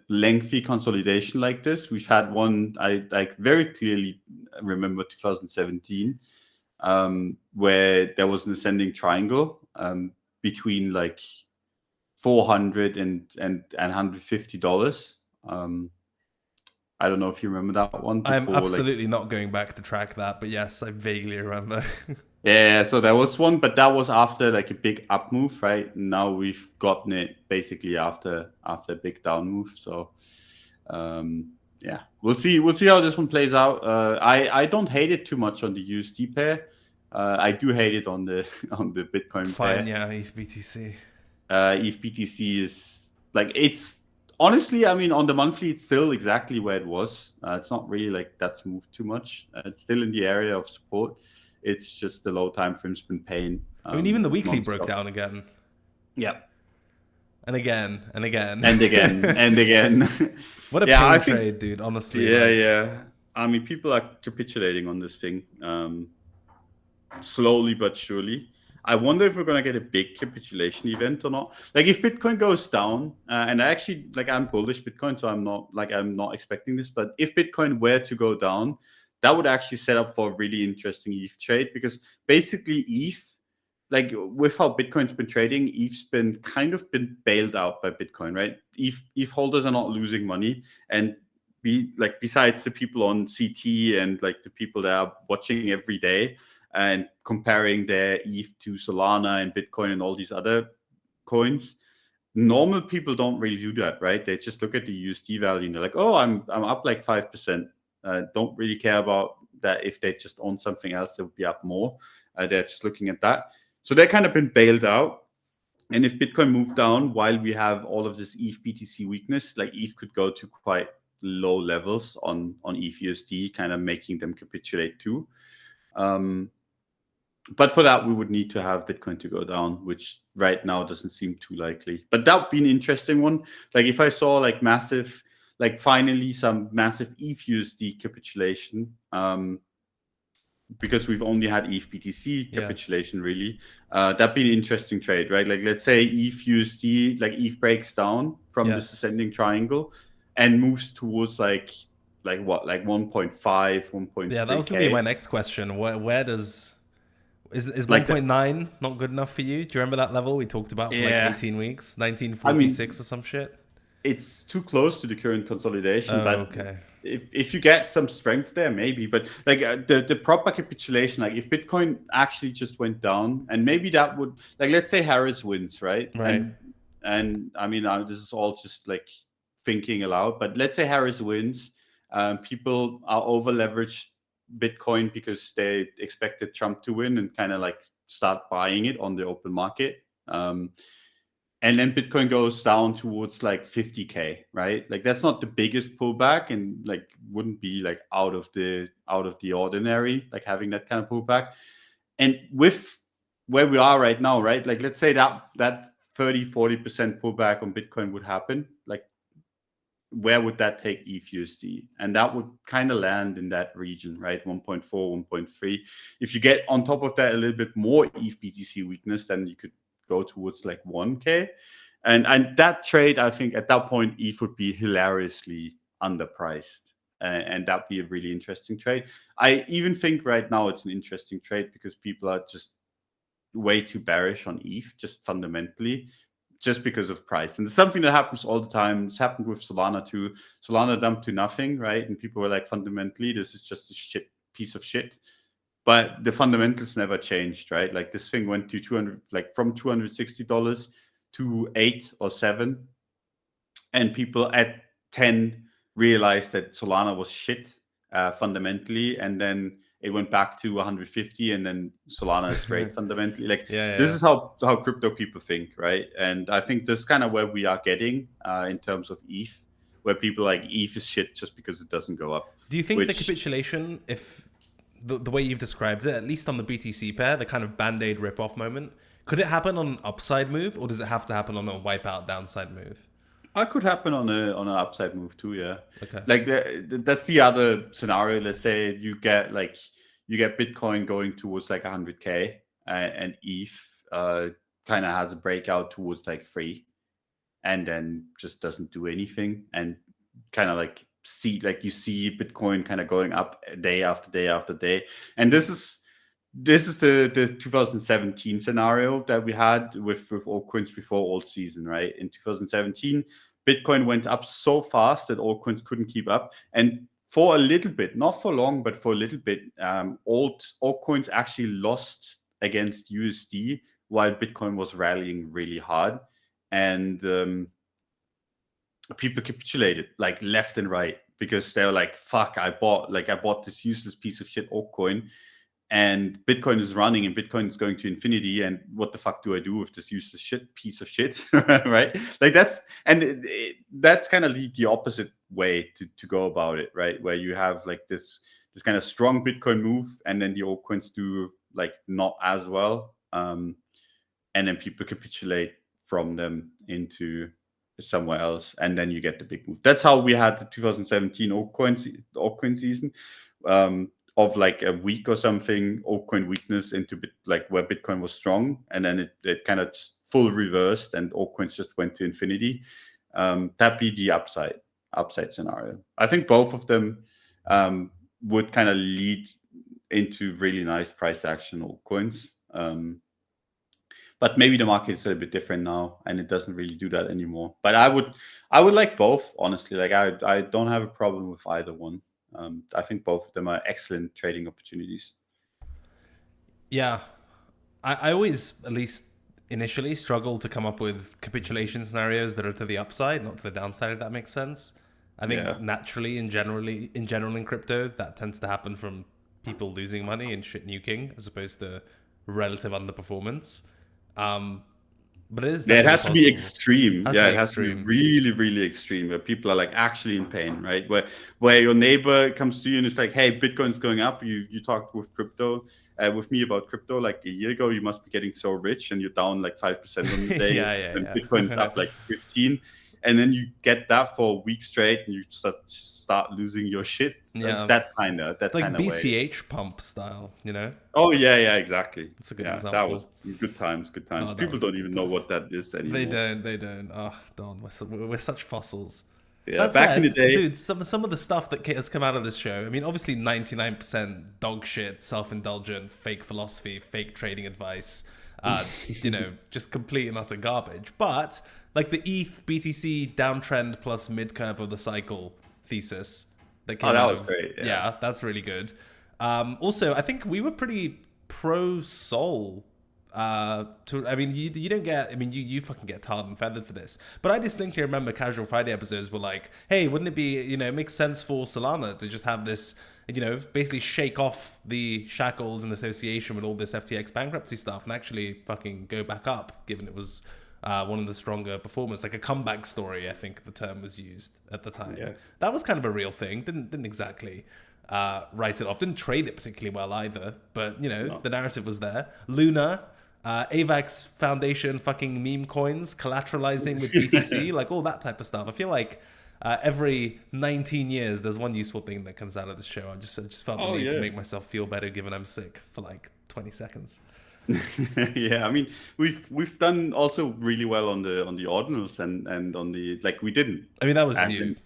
B: lengthy consolidation like this. We've had one, I like very clearly remember 2017, where there was an ascending triangle between like $400 and $150. I don't know if you remember that one before.
A: I'm absolutely not going back to track that, but yes, I vaguely remember.
B: Yeah, so there was one, but that was after like a big up move, right? Now we've gotten it basically after a big down move. So yeah, we'll see how this one plays out. I don't hate it too much on the USD pair. I do hate it on the Bitcoin
A: Fine,
B: pair.
A: yeah, ETH BTC.
B: ETH BTC is like, it's honestly, I mean, on the monthly, it's still exactly where it was. It's not really like that's moved too much. It's still in the area of support. It's just the low time frame's been paying.
A: I mean, even the weekly
B: non-stop.
A: broke down again.
B: Yeah.
A: And again, and again.
B: And again, and again.
A: What a pain trade, dude, honestly.
B: Yeah,
A: like,
B: yeah. I mean, people are capitulating on this thing. Slowly but surely. I wonder if we're going to get a big capitulation event or not. Like if Bitcoin goes down, and I actually, like, I'm bullish Bitcoin, so I'm not expecting this, but if Bitcoin were to go down, that would actually set up for a really interesting ETH trade, because basically ETH, like with how Bitcoin's been trading, ETH's been bailed out by Bitcoin, right? ETH holders are not losing money, and besides the people on CT and like the people that are watching every day and comparing their ETH to Solana and Bitcoin and all these other coins, normal people don't really do that, right? They just look at the USD value and they're like, oh, I'm up like 5%. Don't really care about that. If they just own something else, they would be up more. They're just looking at that. So they're kind of been bailed out. And if Bitcoin moved down while we have all of this ETH BTC weakness, like ETH could go to quite low levels on ETH USD, kind of making them capitulate too. But for that, we would need to have Bitcoin to go down, which right now doesn't seem too likely. But that would be an interesting one. Like if I saw like massive, like finally some massive ETH USD capitulation, because we've only had ETH BTC capitulation, yes. Really. That'd be an interesting trade, right? Like let's say ETH USD, like ETH breaks down from this ascending triangle and moves towards like what, like 1.5, 1.3.
A: Yeah, that was going to be my next question. Where does... Is 1.9 not good enough for you? Do you remember that level we talked about for like 18 weeks? 1946 or some shit?
B: It's too close to the current consolidation, but okay. If you get some strength there, maybe. But like the proper capitulation, like if Bitcoin actually just went down, and maybe that would, like, let's say Harris wins, right? And I mean, this is all just like thinking aloud, but let's say Harris wins, people are over leveraged Bitcoin because they expected Trump to win and kind of like start buying it on the open market. And then Bitcoin goes down towards like 50K, right? Like that's not the biggest pullback, and like wouldn't be like out of the ordinary, like having that kind of pullback. And with where we are right now, right? Like let's say that 30-40% pullback on Bitcoin would happen. Like where would that take ETH USD? And that would kind of land in that region, right? 1.4, 1.3. If you get on top of that a little bit more ETH BTC weakness, then you could go towards like 1K. And that trade, I think at that point, ETH would be hilariously underpriced. And that'd be a really interesting trade. I even think right now it's an interesting trade because people are just way too bearish on ETH, just fundamentally, just because of price. And it's something that happens all the time. It's happened with Solana too. Solana dumped to nothing, right? And people were like, fundamentally, this is just a piece of shit. But the fundamentals never changed, right? Like this thing went to 200, like from $260 to 8 or 7. And people at 10 realized that Solana was shit fundamentally. And then it went back to 150, and then Solana is great fundamentally. Like
A: Yeah,
B: this
A: yeah.
B: is how crypto people think, right? And I think this is kind of where we are getting in terms of ETH, where people like ETH is shit just because it doesn't go up.
A: Do you think the
B: Which
A: capitulation, if the way you've described it, at least on the BTC pair, the kind of band-aid rip-off moment, could it happen on an upside move, or does it have to happen on a wipeout downside move?
B: could happen on an upside move too, yeah.
A: Okay.
B: Like that's the other scenario. Let's say you get Bitcoin going towards like 100K, and ETH kind of has a breakout towards like 3, and then just doesn't do anything, and kind of like you see Bitcoin kind of going up day after day after day. And this is the 2017 scenario that we had with altcoins before alt season, right? In 2017, Bitcoin went up so fast that altcoins couldn't keep up, and for a little bit, not for long, but for a little bit, altcoins actually lost against USD while Bitcoin was rallying really hard, and people capitulated like left and right because they were like, "Fuck! I bought this useless piece of shit altcoin, and Bitcoin is running, and Bitcoin is going to infinity, and what the fuck do I do with this useless piece of shit?" Right? Like that's kind of the opposite way to go about it, right? Where you have like this kind of strong Bitcoin move, and then the altcoins do like not as well, and then people capitulate from them into somewhere else, and then you get the big move. That's how we had the 2017 altcoin season. Of like a week or something, altcoin weakness into like where Bitcoin was strong, and then it kind of just full reversed, and altcoins just went to infinity. That'd be the upside scenario. I think both of them would kind of lead into really nice price action altcoins. But maybe the market is a bit different now, and it doesn't really do that anymore. But I would like both, honestly. Like I don't have a problem with either one. I think both of them are excellent trading opportunities.
A: Yeah, I always, at least initially, struggle to come up with capitulation scenarios that are to the upside, not to the downside. If that makes sense. I think
B: Yeah.
A: naturally, in general in crypto, that tends to happen from people losing money and shit nuking, as opposed to relative underperformance. Um, but it is
B: Yeah, it
A: definitely
B: has to be
A: possible.
B: extreme.
A: Has to
B: Yeah,
A: be
B: it has to be
A: extreme.
B: really, really extreme, where people are like actually in pain, right? Where your neighbor comes to you and it's like, "Hey, Bitcoin's going up. You talked with me about crypto like a year ago. You must be getting so rich, and you're down like 5% on the day,
A: Yeah,
B: and
A: yeah,
B: Bitcoin's
A: yeah.
B: up like 15, and then you get that for a week straight, and you start losing your shit.
A: Yeah.
B: That
A: Like
B: kind of way.
A: BCH pump style, you know?
B: Oh yeah, exactly.
A: It's a good
B: Yeah, that was
A: example.
B: good times. Good times.
A: Oh, that
B: People
A: was
B: don't
A: good
B: even know
A: times.
B: what that is
A: They
B: anymore.
A: don't. They don't. Oh, Don, we're such fossils.
B: Yeah,
A: That
B: back in the
A: said,
B: day.
A: dude, some of the stuff that has come out of this show. I mean, obviously, 99% dog shit, self-indulgent, fake philosophy, fake trading advice. Just complete and utter garbage. But like the ETH BTC downtrend plus mid curve of the cycle thesis that
B: Oh,
A: came
B: that
A: out
B: was
A: of,
B: great. Yeah.
A: yeah, that's really good. Also, I think we were pretty pro Sol. I mean, you don't get. I mean, you fucking get tarred and feathered for this. But I distinctly remember Casual Friday episodes were like, hey, wouldn't it be, it makes sense for Solana to just have this, basically shake off the shackles and association with all this FTX bankruptcy stuff and actually fucking go back up, given it was one of the stronger performers, like a comeback story. I think the term was used at the time.
B: Yeah.
A: That was kind of a real thing. Didn't exactly write it off. Didn't trade it particularly well either. But
B: No.
A: the narrative was there. Luna. AVAX Foundation fucking meme coins collateralizing with BTC, like all that type of stuff. I feel like every 19 years there's one useful thing that comes out of this show. I just felt the
B: Oh
A: need to
B: yeah.
A: make myself feel better given I'm sick for like 20 seconds.
B: Yeah, I mean we've done also really well on the ordinals and on the like we didn't
A: I mean, that was
B: as
A: you.
B: in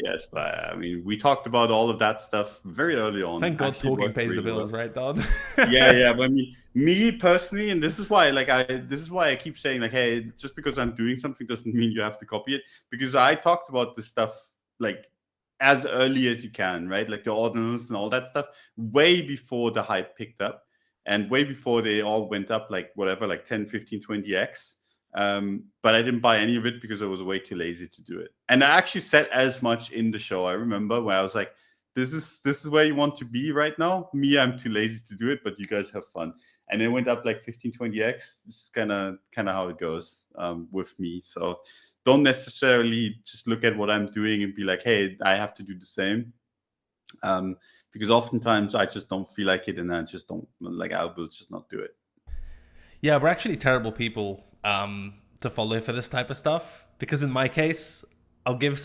B: yes, but I mean we talked about all of that stuff very early on.
A: Thank God
B: Actually, it
A: talking
B: worked
A: pays the
B: really
A: bills,
B: well.
A: right, Don?
B: Yeah. But I mean, me personally, and this is why I keep saying like, hey, just because I'm doing something doesn't mean you have to copy it. Because I talked about this stuff like as early as you can, right? Like the ordinals and all that stuff, way before the hype picked up and way before they all went up like whatever, like 10, 15, 20x. But I didn't buy any of it because I was way too lazy to do it. And I actually said as much in the show. I remember where I was like, this is where you want to be right now. Me, I'm too lazy to do it, but you guys have fun. And it went up like 15-20x. This is kind of how it goes with me. So don't necessarily just look at what I'm doing and be like, hey, I have to do the same. Because oftentimes I just don't feel like it, and I just don't like. I will just not do it.
A: Yeah, we're actually terrible people to follow for this type of stuff, because in my case, I'll give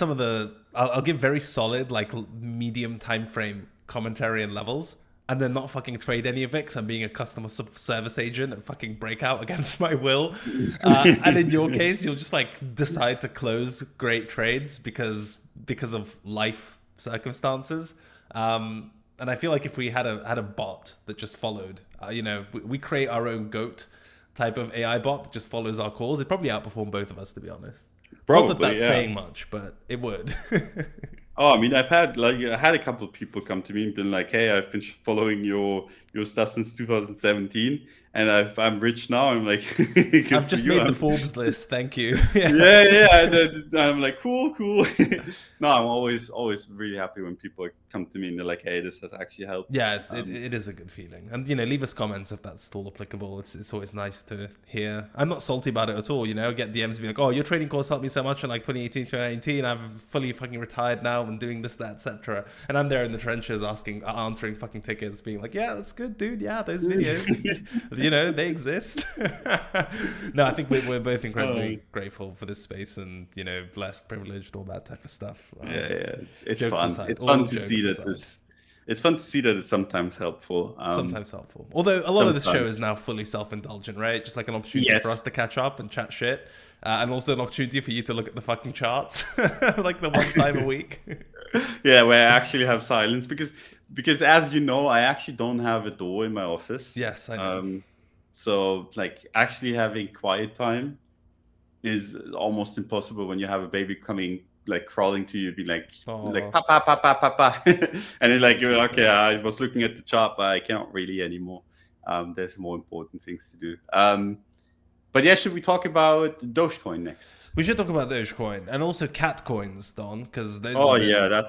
A: I'll give very solid, like, medium time frame commentary and levels, and then not fucking trade any of it because I'm being a customer service agent and fucking break out against my will. And in your case, you'll just like decide to close great trades because of life circumstances. And I feel like if we had a bot that just followed, we create our own goat type of AI bot that just follows our calls, it'd probably outperform both of us, to be honest.
B: Probably,
A: not that that's
B: yeah.
A: saying much, but it would.
B: Oh, I mean, I had a couple of people come to me and been like, "Hey, I've been following your stuff since 2017, and I'm rich now." I'm like,
A: I've just made the Forbes list. Thank you.
B: yeah. And I'm like, cool. No, I'm always really happy when people come to me and they're like, "Hey, this has actually helped."
A: Yeah, it is a good feeling. And, leave us comments if that's still applicable. It's always nice to hear. I'm not salty about it at all, I get DMs being like, oh, your trading course helped me so much in like 2018, 2019. I've fully fucking retired now and doing this, that, etc. And I'm there in the trenches answering fucking tickets, being like, yeah, that's good, dude. Yeah, those videos, they exist. No, I think we're both incredibly grateful for this space and, blessed, privileged, all that type of stuff.
B: Yeah, it's
A: Jokes
B: fun.
A: aside,
B: It's
A: all
B: fun to
A: jokes
B: see that
A: aside.
B: it's fun to see that it's sometimes helpful.
A: Sometimes helpful. Although a lot of this show
B: sometimes.
A: is now fully self-indulgent, right? Just like an opportunity for us to catch up and chat shit. And also an opportunity for you to look at the fucking charts like the one time a week.
B: Yeah, where I actually have silence because as you know, I actually don't have a door in my office.
A: Yes, I know.
B: So like actually having quiet time is almost impossible when you have a baby coming like crawling to you, be like papa papa papa, and it's like you're okay. I was looking at the chart, but I cannot really anymore. There's more important things to do. But yeah, should we talk about Dogecoin next?
A: We should talk about Dogecoin and also cat coins, Don, because those
B: Oh
A: have been
B: yeah,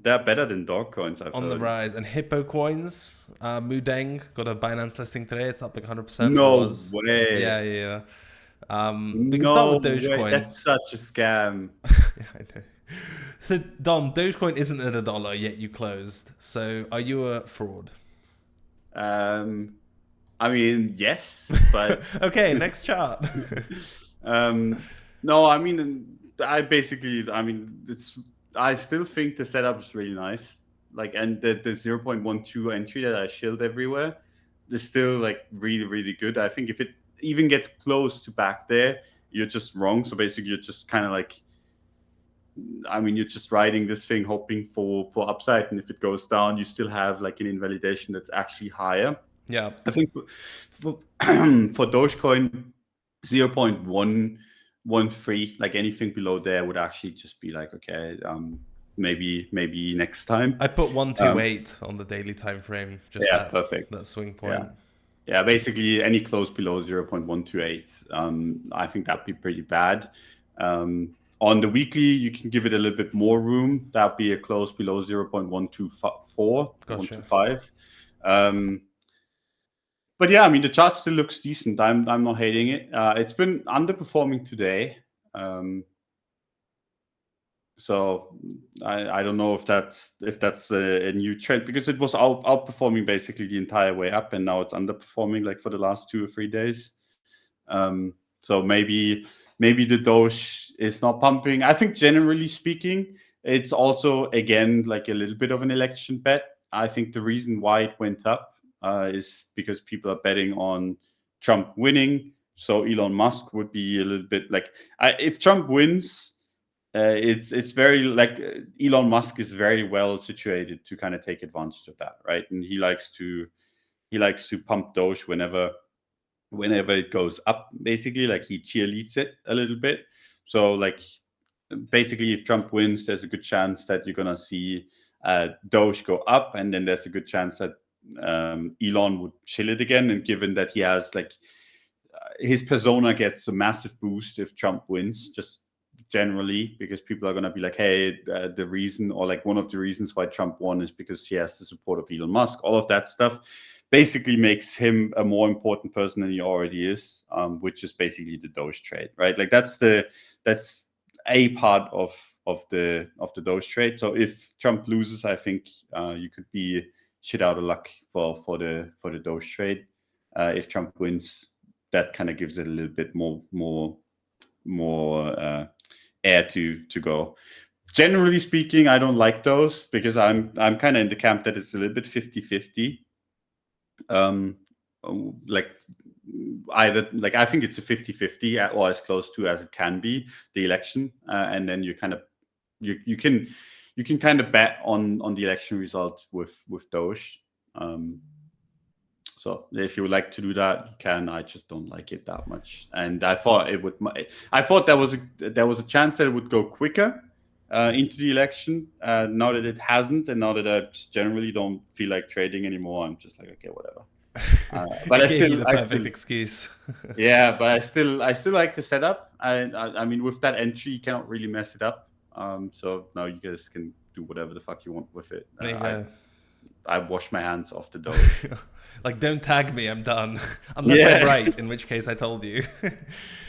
B: they're better than dog coins. I've
A: on
B: heard.
A: the rise. And Hippo coins, Mudeng got a Binance listing today. It's up like 100%.
B: No way.
A: Yeah. We can start
B: No
A: with
B: way.
A: Dogecoin.
B: That's such a scam.
A: Yeah, I know. So, Don, Dogecoin isn't at $1 yet. You closed. So, are you a fraud?
B: I mean, yes, but
A: okay. Next chart.
B: No, I mean, I still think the setup is really nice. Like, and the 0.12 entry that I shilled everywhere is still like really, really good. I think if it even gets close to back there, you're just wrong. So basically, you're just kind of like, I mean, you're just riding this thing, hoping for upside, and if it goes down, you still have like an invalidation that's actually higher.
A: Yeah,
B: I think for Dogecoin, 0.113, like anything below there would actually just be like, okay, maybe next time.
A: I put 128 on the daily time frame. Just
B: perfect.
A: That swing point.
B: Yeah, basically any close below 0.128. I think that'd be pretty bad. On the weekly, you can give it a little bit more room. That'd be a close below 0.124,
A: Gotcha.
B: 125. But yeah, I mean, the chart still looks decent. I'm not hating it. It's been underperforming today. So I don't know if that's a new trend, because it was outperforming basically the entire way up, and now it's underperforming like for the last 2 or 3 days. So maybe the Doge is not pumping. I think generally speaking, it's also again like a little bit of an election bet. I think the reason why it went up is because people are betting on Trump winning. So Elon Musk would be a little bit like, if Trump wins, it's very like Elon Musk is very well situated to kind of take advantage of that, right? And he likes to pump Doge whenever it goes up, basically, like he cheerleads it a little bit. So like basically, if Trump wins, there's a good chance that you're gonna see Doge go up, and then there's a good chance that Elon would chill it again. And given that he has like his persona gets a massive boost if Trump wins, just generally, because people are going to be like, hey, the reason, or like one of the reasons why Trump won is because he has the support of Elon Musk. All of that stuff basically makes him a more important person than he already is, which is basically the Doge trade, right? Like that's a part of the Doge trade. So if Trump loses, I think you could be shit out of luck for the Doge trade. If Trump wins, that kind of gives it a little bit more air to go. Generally speaking, I don't like those because I'm kind of in the camp that it's a little bit 50-50. Like either, like, I think it's a 50-50 or as close to as it can be, the election, and then you kind of you can kind of bet on the election result with Doge. So if you would like to do that, you can. I just don't like it that much, and I thought it would. I thought there was a chance that it would go quicker into the election. Now that it hasn't, and now that I just generally don't feel like trading anymore, I'm just like, okay, whatever. But
A: I still, the perfect excuse.
B: Yeah, but I still like the setup. I mean, with that entry, you cannot really mess it up. So now you guys can do whatever the fuck you want with it.
A: There you go.
B: I wash my hands off the Doge.
A: Like, don't tag me, I'm done. Unless I'm right, in which case I told you.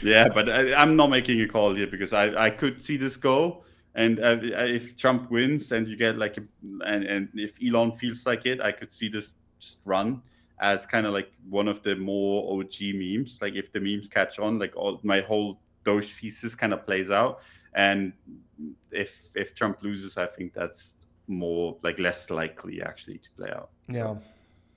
B: Yeah, but I'm not making a call here because I could see this go. And if Trump wins and you get like, and if Elon feels like it, I could see this just run as kind of like one of the more OG memes. Like if the memes catch on, like my whole Doge thesis kind of plays out. And if Trump loses, I think that's more like less likely actually to play out.
A: Yeah. So.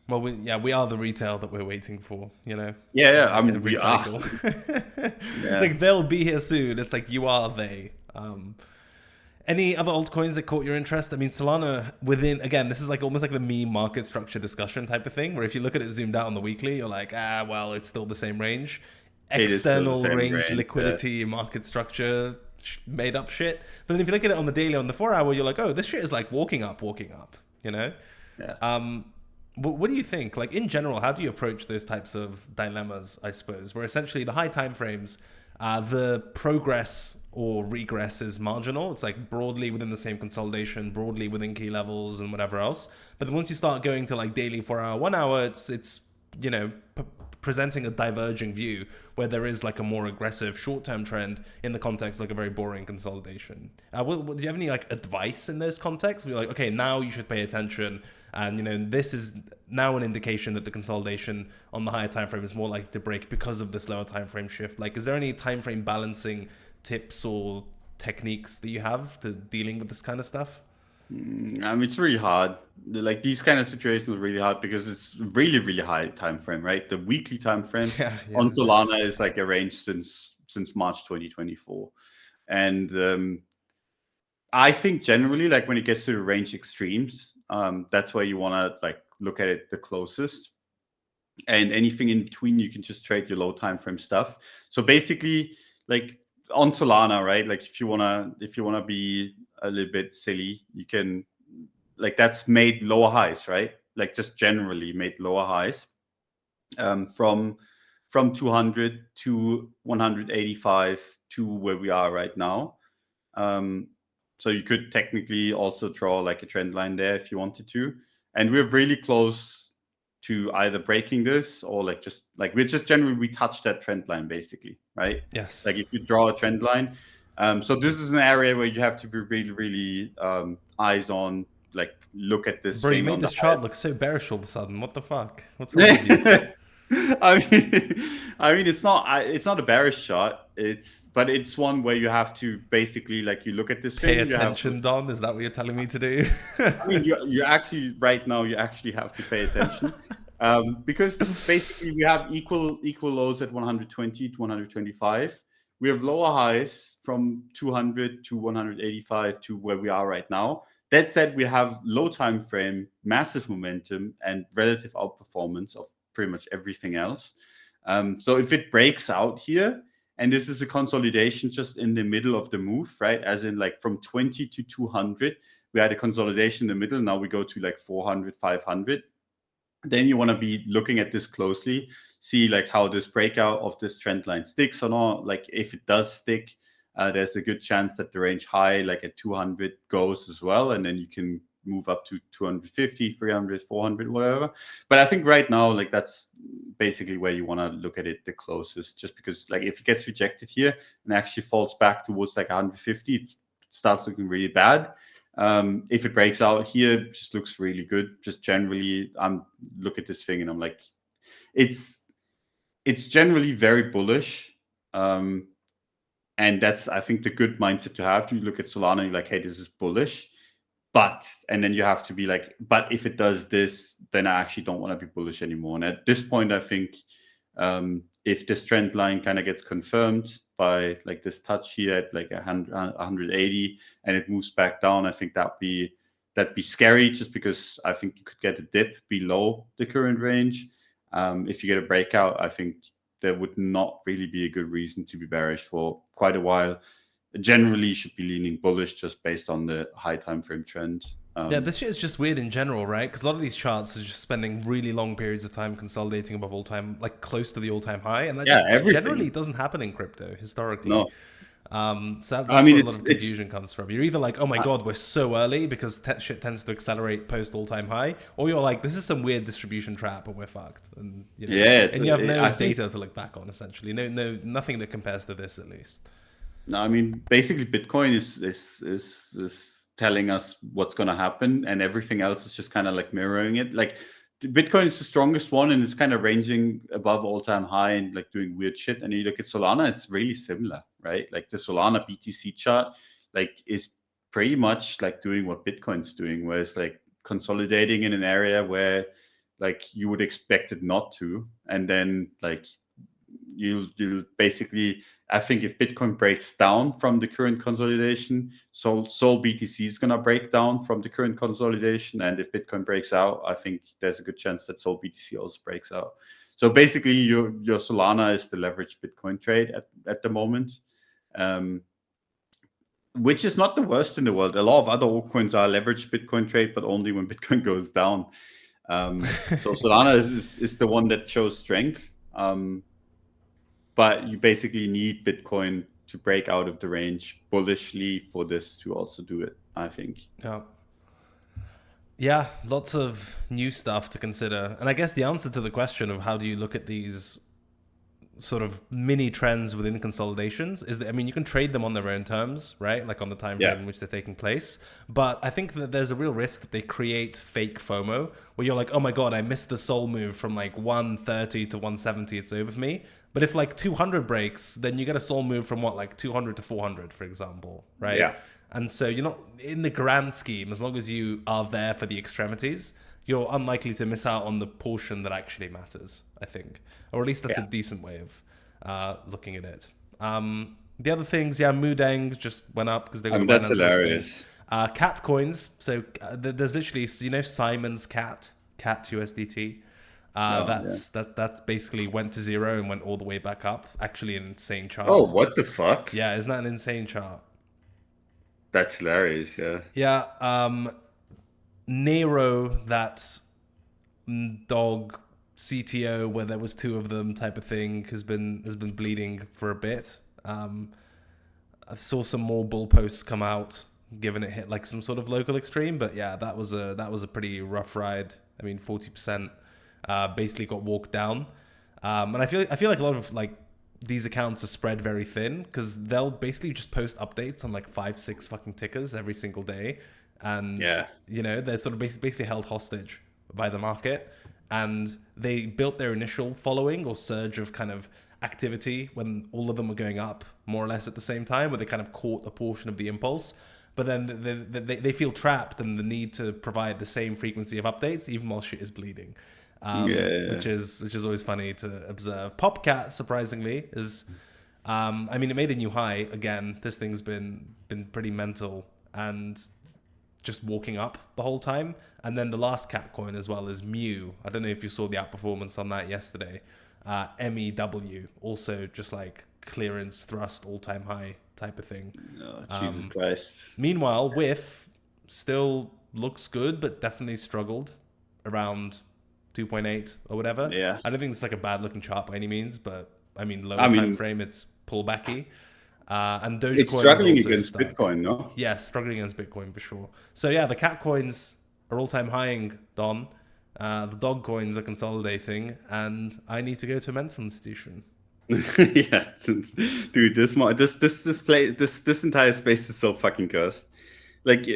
A: Well, we are the retail that we're waiting for, you know.
B: Yeah,
A: like every cycle.
B: Yeah.
A: Like they'll be here soon. It's like you are they. Any other altcoins that caught your interest? I mean, Solana again, this is like almost like the meme market structure discussion type of thing, where if you look at it zoomed out on the weekly, you're like, well, it's still the same range. External range, liquidity, market structure, made up shit. But then if you look at it on the daily, on the 4 hour, you're like, oh, this shit is like walking up, you know?
B: Yeah.
A: What do you think? Like in general, how do you approach those types of dilemmas, I suppose, where essentially the high time frames, the progress or regress is marginal. It's like broadly within the same consolidation, broadly within key levels and whatever else. But then once you start going to like daily 4 hour, 1 hour, it's you know, presenting a diverging view where there is like a more aggressive short-term trend in the context like a very boring consolidation. Do you have any like advice in those contexts? We're like, okay, now you should pay attention, and you know this is now an indication that the consolidation on the higher time frame is more likely to break because of this lower time frame shift. Like, is there any time frame balancing tips or techniques that you have to dealing with this kind of stuff?
B: I mean, it's really hard. Like these kind of situations are really hard because it's really, really high time frame, right? The weekly time frame on Solana is like a range since March 2024, and I think generally, like when it gets to the range extremes, that's where you want to like look at it the closest, and anything in between you can just trade your low time frame stuff. So basically, like on Solana, right? Like if you wanna be a little bit silly, you can, like, that's made lower highs, right? Like just generally made lower highs from 200 to 185 to where we are right now. So you could technically also draw like a trend line there if you wanted to, and we're really close to either breaking this or like just like we touched that trend line basically, right?
A: Yes.
B: Like if you draw a trend line, so this is an area where you have to be really, really eyes on. Like look at this.
A: Bro, you made this chart look so bearish all of a sudden. What the fuck? What's wrong with you?
B: I mean, it's not a bearish chart. But it's one where you have to basically like you look at this.
A: Pay attention, Don. Is that what you're telling me to do?
B: I mean, you actually right now you actually have to pay attention because basically we have equal lows at 120 to 125. We have lower highs from 200 to 185 to where we are right now. That said, we have low time frame, massive momentum, and relative outperformance of pretty much everything else. So if it breaks out here, and this is a consolidation just in the middle of the move, right? As in like from 20 to 200, we had a consolidation in the middle. Now we go to like 400, 500. Then you want to be looking at this closely, see like how this breakout of this trend line sticks or not. Like if it does stick, there's a good chance that the range high, like at 200, goes as well, and then you can move up to 250, 300, 400, whatever. But I think right now, like that's basically where you want to look at it the closest, just because like if it gets rejected here and actually falls back towards like 150, it starts looking really bad. If it breaks out here, it just looks really good. Just generally, I'm look at this thing and I'm like, it's generally very bullish. And that's, I think, the good mindset to have. You look at Solana and you're like, hey, this is bullish. And then you have to be like, but if it does this, then I actually don't want to be bullish anymore. And at this point, I think if this trend line kind of gets confirmed by like this touch here at like 180 and it moves back down, I think that'd be scary, just because I think you could get a dip below the current range. If you get a breakout, I think there would not really be a good reason to be bearish for quite a while. Generally, you should be leaning bullish just based on the high time frame trend.
A: Yeah, this shit is just weird in general, right? Because a lot of these charts are just spending really long periods of time consolidating above all-time, like close to the all-time high, and that generally doesn't happen in crypto historically.
B: No.
A: So that's where a lot of confusion comes from. You're either like, oh my god, we're so early because shit tends to accelerate post all-time high, or you're like, this is some weird distribution trap and we're fucked. And you know, and you have no data to look back on, essentially. Nothing that compares to this, at least.
B: No, I mean, basically Bitcoin is telling us what's going to happen, and everything else is just kind of like mirroring it. Like Bitcoin is the strongest one, and it's kind of ranging above all-time high and like doing weird shit. And you look at Solana, it's really similar, right? Like the Solana BTC chart, like is pretty much like doing what Bitcoin's doing, where it's like consolidating in an area where like you would expect it not to, and then like you basically, I think if Bitcoin breaks down from the current consolidation, so BTC is going to break down from the current consolidation. And if Bitcoin breaks out, I think there's a good chance that Sol BTC also breaks out. So basically your Solana is the leveraged Bitcoin trade at the moment, which is not the worst in the world. A lot of other altcoins are leveraged Bitcoin trade, but only when Bitcoin goes down. So Solana is the one that shows strength. But you basically need Bitcoin to break out of the range bullishly for this to also do it, I think.
A: Yeah, lots of new stuff to consider. And I guess the answer to the question of how do you look at these sort of mini trends within consolidations is that, I mean, you can trade them on their own terms, right? Like on the time frame in which they're taking place. But I think that there's a real risk that they create fake FOMO, where you're like, oh my God, I missed the Sol move from like 130 to 170. It's over for me. But if like 200 breaks, then you get a Sol move from what, like 200 to 400, for example, right?
B: Yeah.
A: And so you're not, in the grand scheme, as long as you are there for the extremities, you're unlikely to miss out on the portion that actually matters, I think. Or at least that's a decent way of looking at it. The other things, Moodang just went up because they got
B: that's hilarious.
A: Cat coins. So there's literally, you know, Simon's Cat USDT. That's basically went to zero and went all the way back up. Actually, an insane chart.
B: Oh, what the fuck?
A: Yeah, isn't that an insane chart?
B: That's hilarious. Yeah.
A: Yeah. Nero, that dog CTO where there was two of them type of thing, has been bleeding for a bit. I saw some more bull posts come out, given it hit like some sort of local extreme, but yeah, that was a pretty rough ride. I mean, 40%. Basically got walked down, and I feel like a lot of like these accounts are spread very thin because they'll basically just post updates on like 5-6 fucking tickers every single day, and you know, they're sort of basically held hostage by the market, and they built their initial following or surge of kind of activity when all of them were going up more or less at the same time, where they kind of caught a portion of the impulse. But then they feel trapped in the need to provide the same frequency of updates even while shit is bleeding. Which is always funny to observe. Popcat, surprisingly, is I mean, it made a new high again. This thing's been pretty mental and just walking up the whole time. And then the last cat coin as well is Mew. I don't know if you saw the outperformance on that yesterday. MEW, also just like clearance thrust all-time high type of thing.
B: Oh, Jesus Christ.
A: Meanwhile, Whiff still looks good, but definitely struggled around 2.8 or whatever.
B: Yeah.
A: I don't think it's like a bad looking chart by any means, but I mean, lower time frame, it's pullbacky. And
B: It's
A: Dogecoin is
B: struggling
A: also
B: against
A: stuck.
B: Bitcoin, no?
A: Yeah, struggling against Bitcoin for sure. So yeah, the cat coins are all-time highing, Don. The dog coins are consolidating, and I need to go to a mental institution.
B: Yeah, dude, this entire space is so fucking cursed. Like,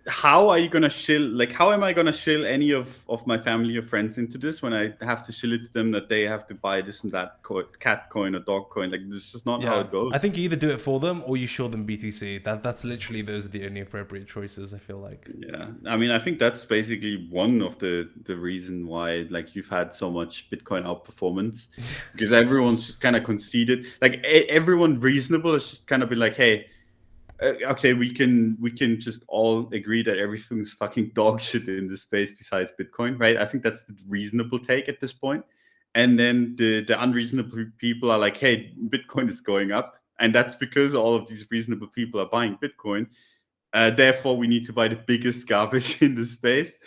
B: how are you gonna shill? Like, how am I gonna shill any of my family or friends into this when I have to shill it to them that they have to buy this and that cat coin or dog coin? Like, this is just not how
A: Yeah,
B: it
A: I
B: goes.
A: think you either do it for them or you show them BTC. That's literally those are the only appropriate choices. I feel like.
B: Yeah, I mean, I think that's basically one of the reason why like you've had so much Bitcoin outperformance, because everyone's just kind of conceded. Like everyone reasonable has just kind of been like, hey, okay, we can just all agree that everything's fucking dog shit in this space besides Bitcoin, right? I think that's the reasonable take at this point. And then the unreasonable people are like, hey, Bitcoin is going up, and that's because all of these reasonable people are buying Bitcoin. Therefore, we need to buy the biggest garbage in the space.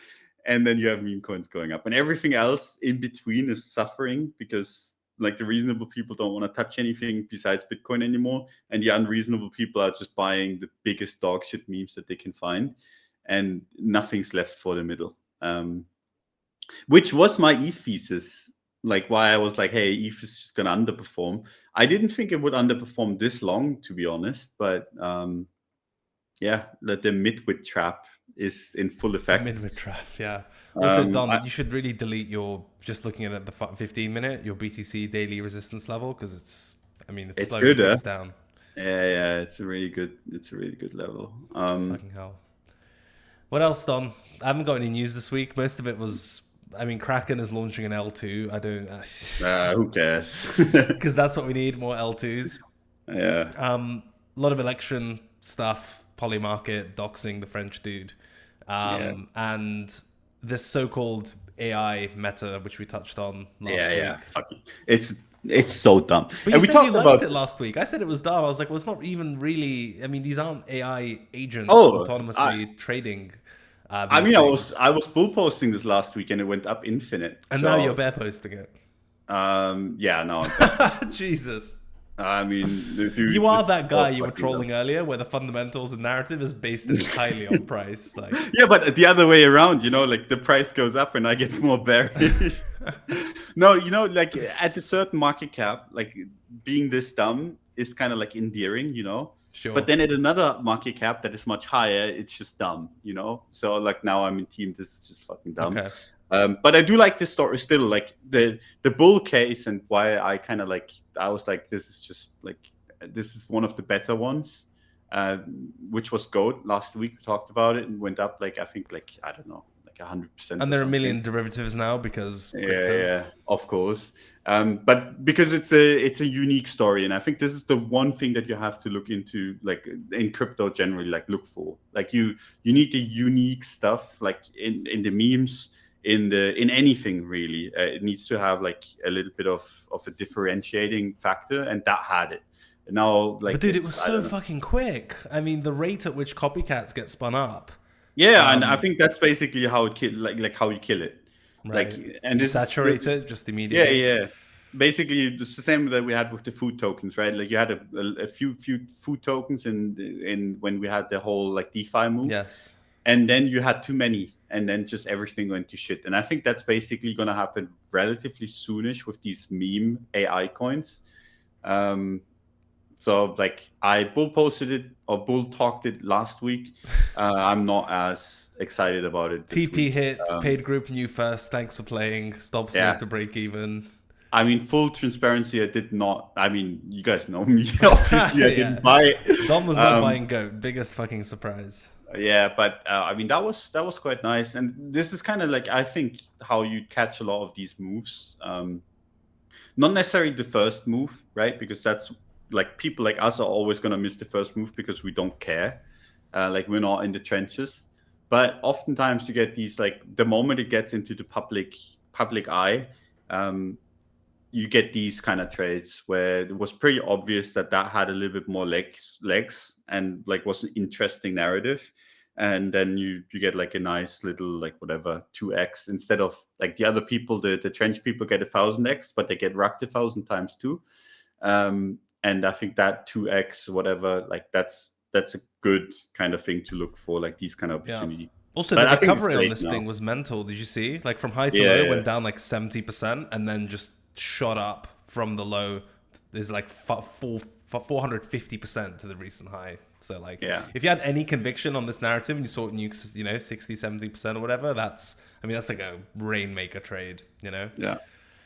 B: And then you have meme coins going up, and everything else in between is suffering because like the reasonable people don't want to touch anything besides Bitcoin anymore, and the unreasonable people are just buying the biggest dog shit memes that they can find, and nothing's left for the middle. Which was my ETH thesis, like why I was like, hey, ETH is just gonna underperform. I didn't think it would underperform this long, to be honest, but yeah, that the midwit trap is in full
A: The
B: effect.
A: midwit trap, yeah. Also,
B: I,
A: Don, you should really delete your just looking at the 15-minute your BTC daily resistance level because it's
B: it's
A: slowly
B: good,
A: ticks down.
B: yeah, it's a really good level.
A: Fucking hell. What else, Don? I haven't got any news this week. Most of it was, Kraken is launching an L2. I don't,
B: Who cares?
A: because that's what we need, more L2s.
B: Yeah,
A: A lot of election stuff, Polymarket, doxing the French dude,
B: yeah,
A: and this so-called AI meta, which we touched on last
B: yeah.
A: week.
B: Fucking, it's so dumb.
A: But you
B: And we
A: said you
B: talked
A: liked
B: about.
A: it last week. I said it was dumb. I was like, well, it's not even really. These aren't AI agents
B: Oh,
A: autonomously trading
B: I
A: these
B: mean,
A: things.
B: I was bull posting this last week and it went up infinite.
A: And now you're
B: So
A: bear posting it.
B: yeah, no, I'm bad posting.
A: Jesus.
B: I mean, dude,
A: You are
B: this is
A: that guy
B: so
A: you were
B: fucking dumb.
A: trolling earlier, where the fundamentals and narrative is based entirely on price. Like,
B: Yeah, but the other way around, like the price goes up and I get more bearish. No, like at a certain market cap, like being this dumb is kind of like endearing. But
A: sure.
B: then at another market cap that is much higher, it's just dumb. So like now I'm in team, this is just fucking dumb.
A: Okay.
B: But I do like this story still, like the bull case, and why I was like, this is one of the better ones, which was gold. Last week we talked about it and went up like I think like I don't know like 100%
A: And
B: or
A: there are a
B: something.
A: million derivatives now because
B: Yeah,
A: crypto.
B: yeah, of course. But because it's a unique story, and I think this is the one thing that you have to look into, like in crypto generally, like look for. Like you need the unique stuff, like in the memes, in anything really. It needs to have like a little bit of a differentiating factor, and that had it. And now,
A: But
B: like
A: dude, it was
B: I don't
A: so
B: know.
A: fucking quick. The rate at which copycats get spun up.
B: Yeah, and I
A: Um,
B: think that's basically how it kill, like how you kill it. Like,
A: right.
B: and
A: You
B: this is
A: saturate
B: this.
A: it just
B: Yeah,
A: immediately.
B: yeah. Basically, it's the same that we had with the food tokens, right? Like you had a few food tokens in when we had the whole like DeFi move,
A: Yes.
B: and then you had too many, and then just everything went to shit. And I think that's basically gonna happen relatively soonish with these meme AI coins. Um, so like I bull posted it or bull talked it last week. I'm not as excited about it this
A: TP
B: week.
A: hit, paid group new first. Thanks for playing. Stop smoke
B: Yeah,
A: to break even.
B: I mean, full transparency, I did not. I mean, you guys know me. Obviously, I didn't
A: Yeah.
B: buy it.
A: Dom was not buying GOAT. Biggest fucking surprise.
B: Yeah, but I mean, that was quite nice. And this is kind of like I think how you catch a lot of these moves. Not necessarily the first move, right? Because that's like people like us are always gonna miss the first move because we don't care. Like we're not in the trenches. But oftentimes you get these like the moment it gets into the public eye. You get these kind of trades where it was pretty obvious that had a little bit more legs and like was an interesting narrative, and then you get like a nice little like whatever 2x instead of like the other people, the trench people get 1,000x, but they get racked 1,000 times too. And And I think that 2x whatever, like that's a good kind of thing to look for, like these kind of opportunity.
A: Also,
B: But
A: the
B: I think it's
A: recovery on
B: late
A: this
B: now.
A: thing was mental. Did you see? Like from high to
B: Yeah,
A: low,
B: yeah.
A: went down like 70%, and then just shot up from the low. There's like 450% to the recent high. So like,
B: Yeah.
A: if you had any conviction on this narrative and you saw it nukes, 60, 70% or whatever, that's like a rainmaker trade,
B: Yeah.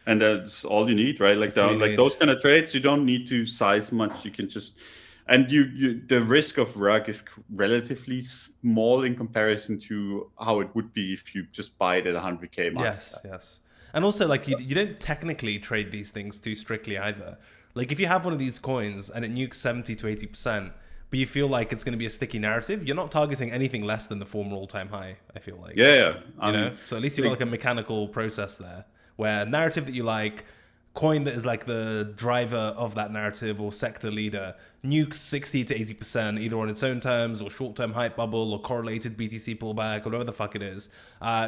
B: And that's all you need, right? Like
A: all you need.
B: those kind of trades, you don't need to size much. You can just, and you the risk of rug is relatively small in comparison to how it would be if you just buy it at 100K market.
A: Yes. And also, like, you don't technically trade these things too strictly either. Like, if you have one of these coins and it nukes 70 to 80%, but you feel like it's going to be a sticky narrative, you're not targeting anything less than the former all-time high, I feel like.
B: Yeah.
A: You know? So at least you've got like a mechanical process there, where narrative that you like, coin that is like the driver of that narrative or sector leader, nukes 60 to 80%, either on its own terms or short-term hype bubble or correlated BTC pullback or whatever the fuck it is.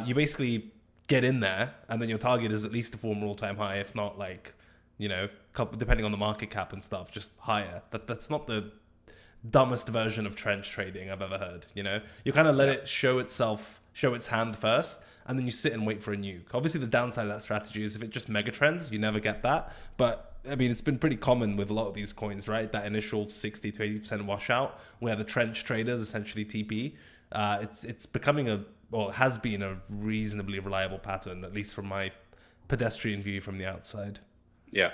A: You basically get in there, and then your target is at least the former all-time high, if not like, depending on the market cap and stuff, just higher. That's not the dumbest version of trench trading I've ever heard. You kind of let it show its hand first, and then you sit and wait for a nuke. Obviously, the downside of that strategy is if it just mega trends, you never get that. But I mean, it's been pretty common with a lot of these coins, right? That initial 60 to 80% washout, where the trench traders essentially TP. It's becoming has been a reasonably reliable pattern, at least from my pedestrian view from the outside.
B: Yeah.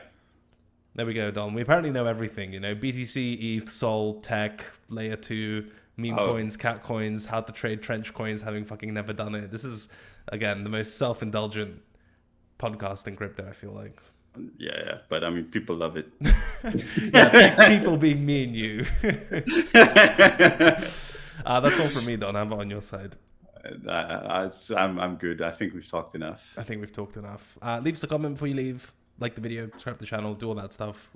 A: There we go, Don. We apparently know everything, BTC, ETH, Sol, Tech, Layer 2, meme coins, cat coins, how to trade trench coins, having fucking never done it. This is, again, the most self-indulgent podcast in crypto, I feel like.
B: Yeah. But I mean, people love it.
A: People being me and you. That's all from me, Don. How about on your side?
B: I'm good. I think we've talked enough.
A: Leave us a comment before you leave. Like the video, subscribe to the channel, do all that stuff.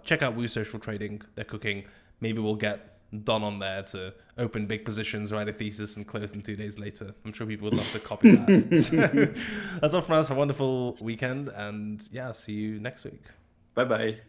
A: Check out Woo Social Trading. They're cooking. Maybe we'll get Don on there to open big positions, write a thesis, and close them 2 days later. I'm sure people would love to copy that. So, that's all from us. Have a wonderful weekend, and see you next week.
B: Bye-bye.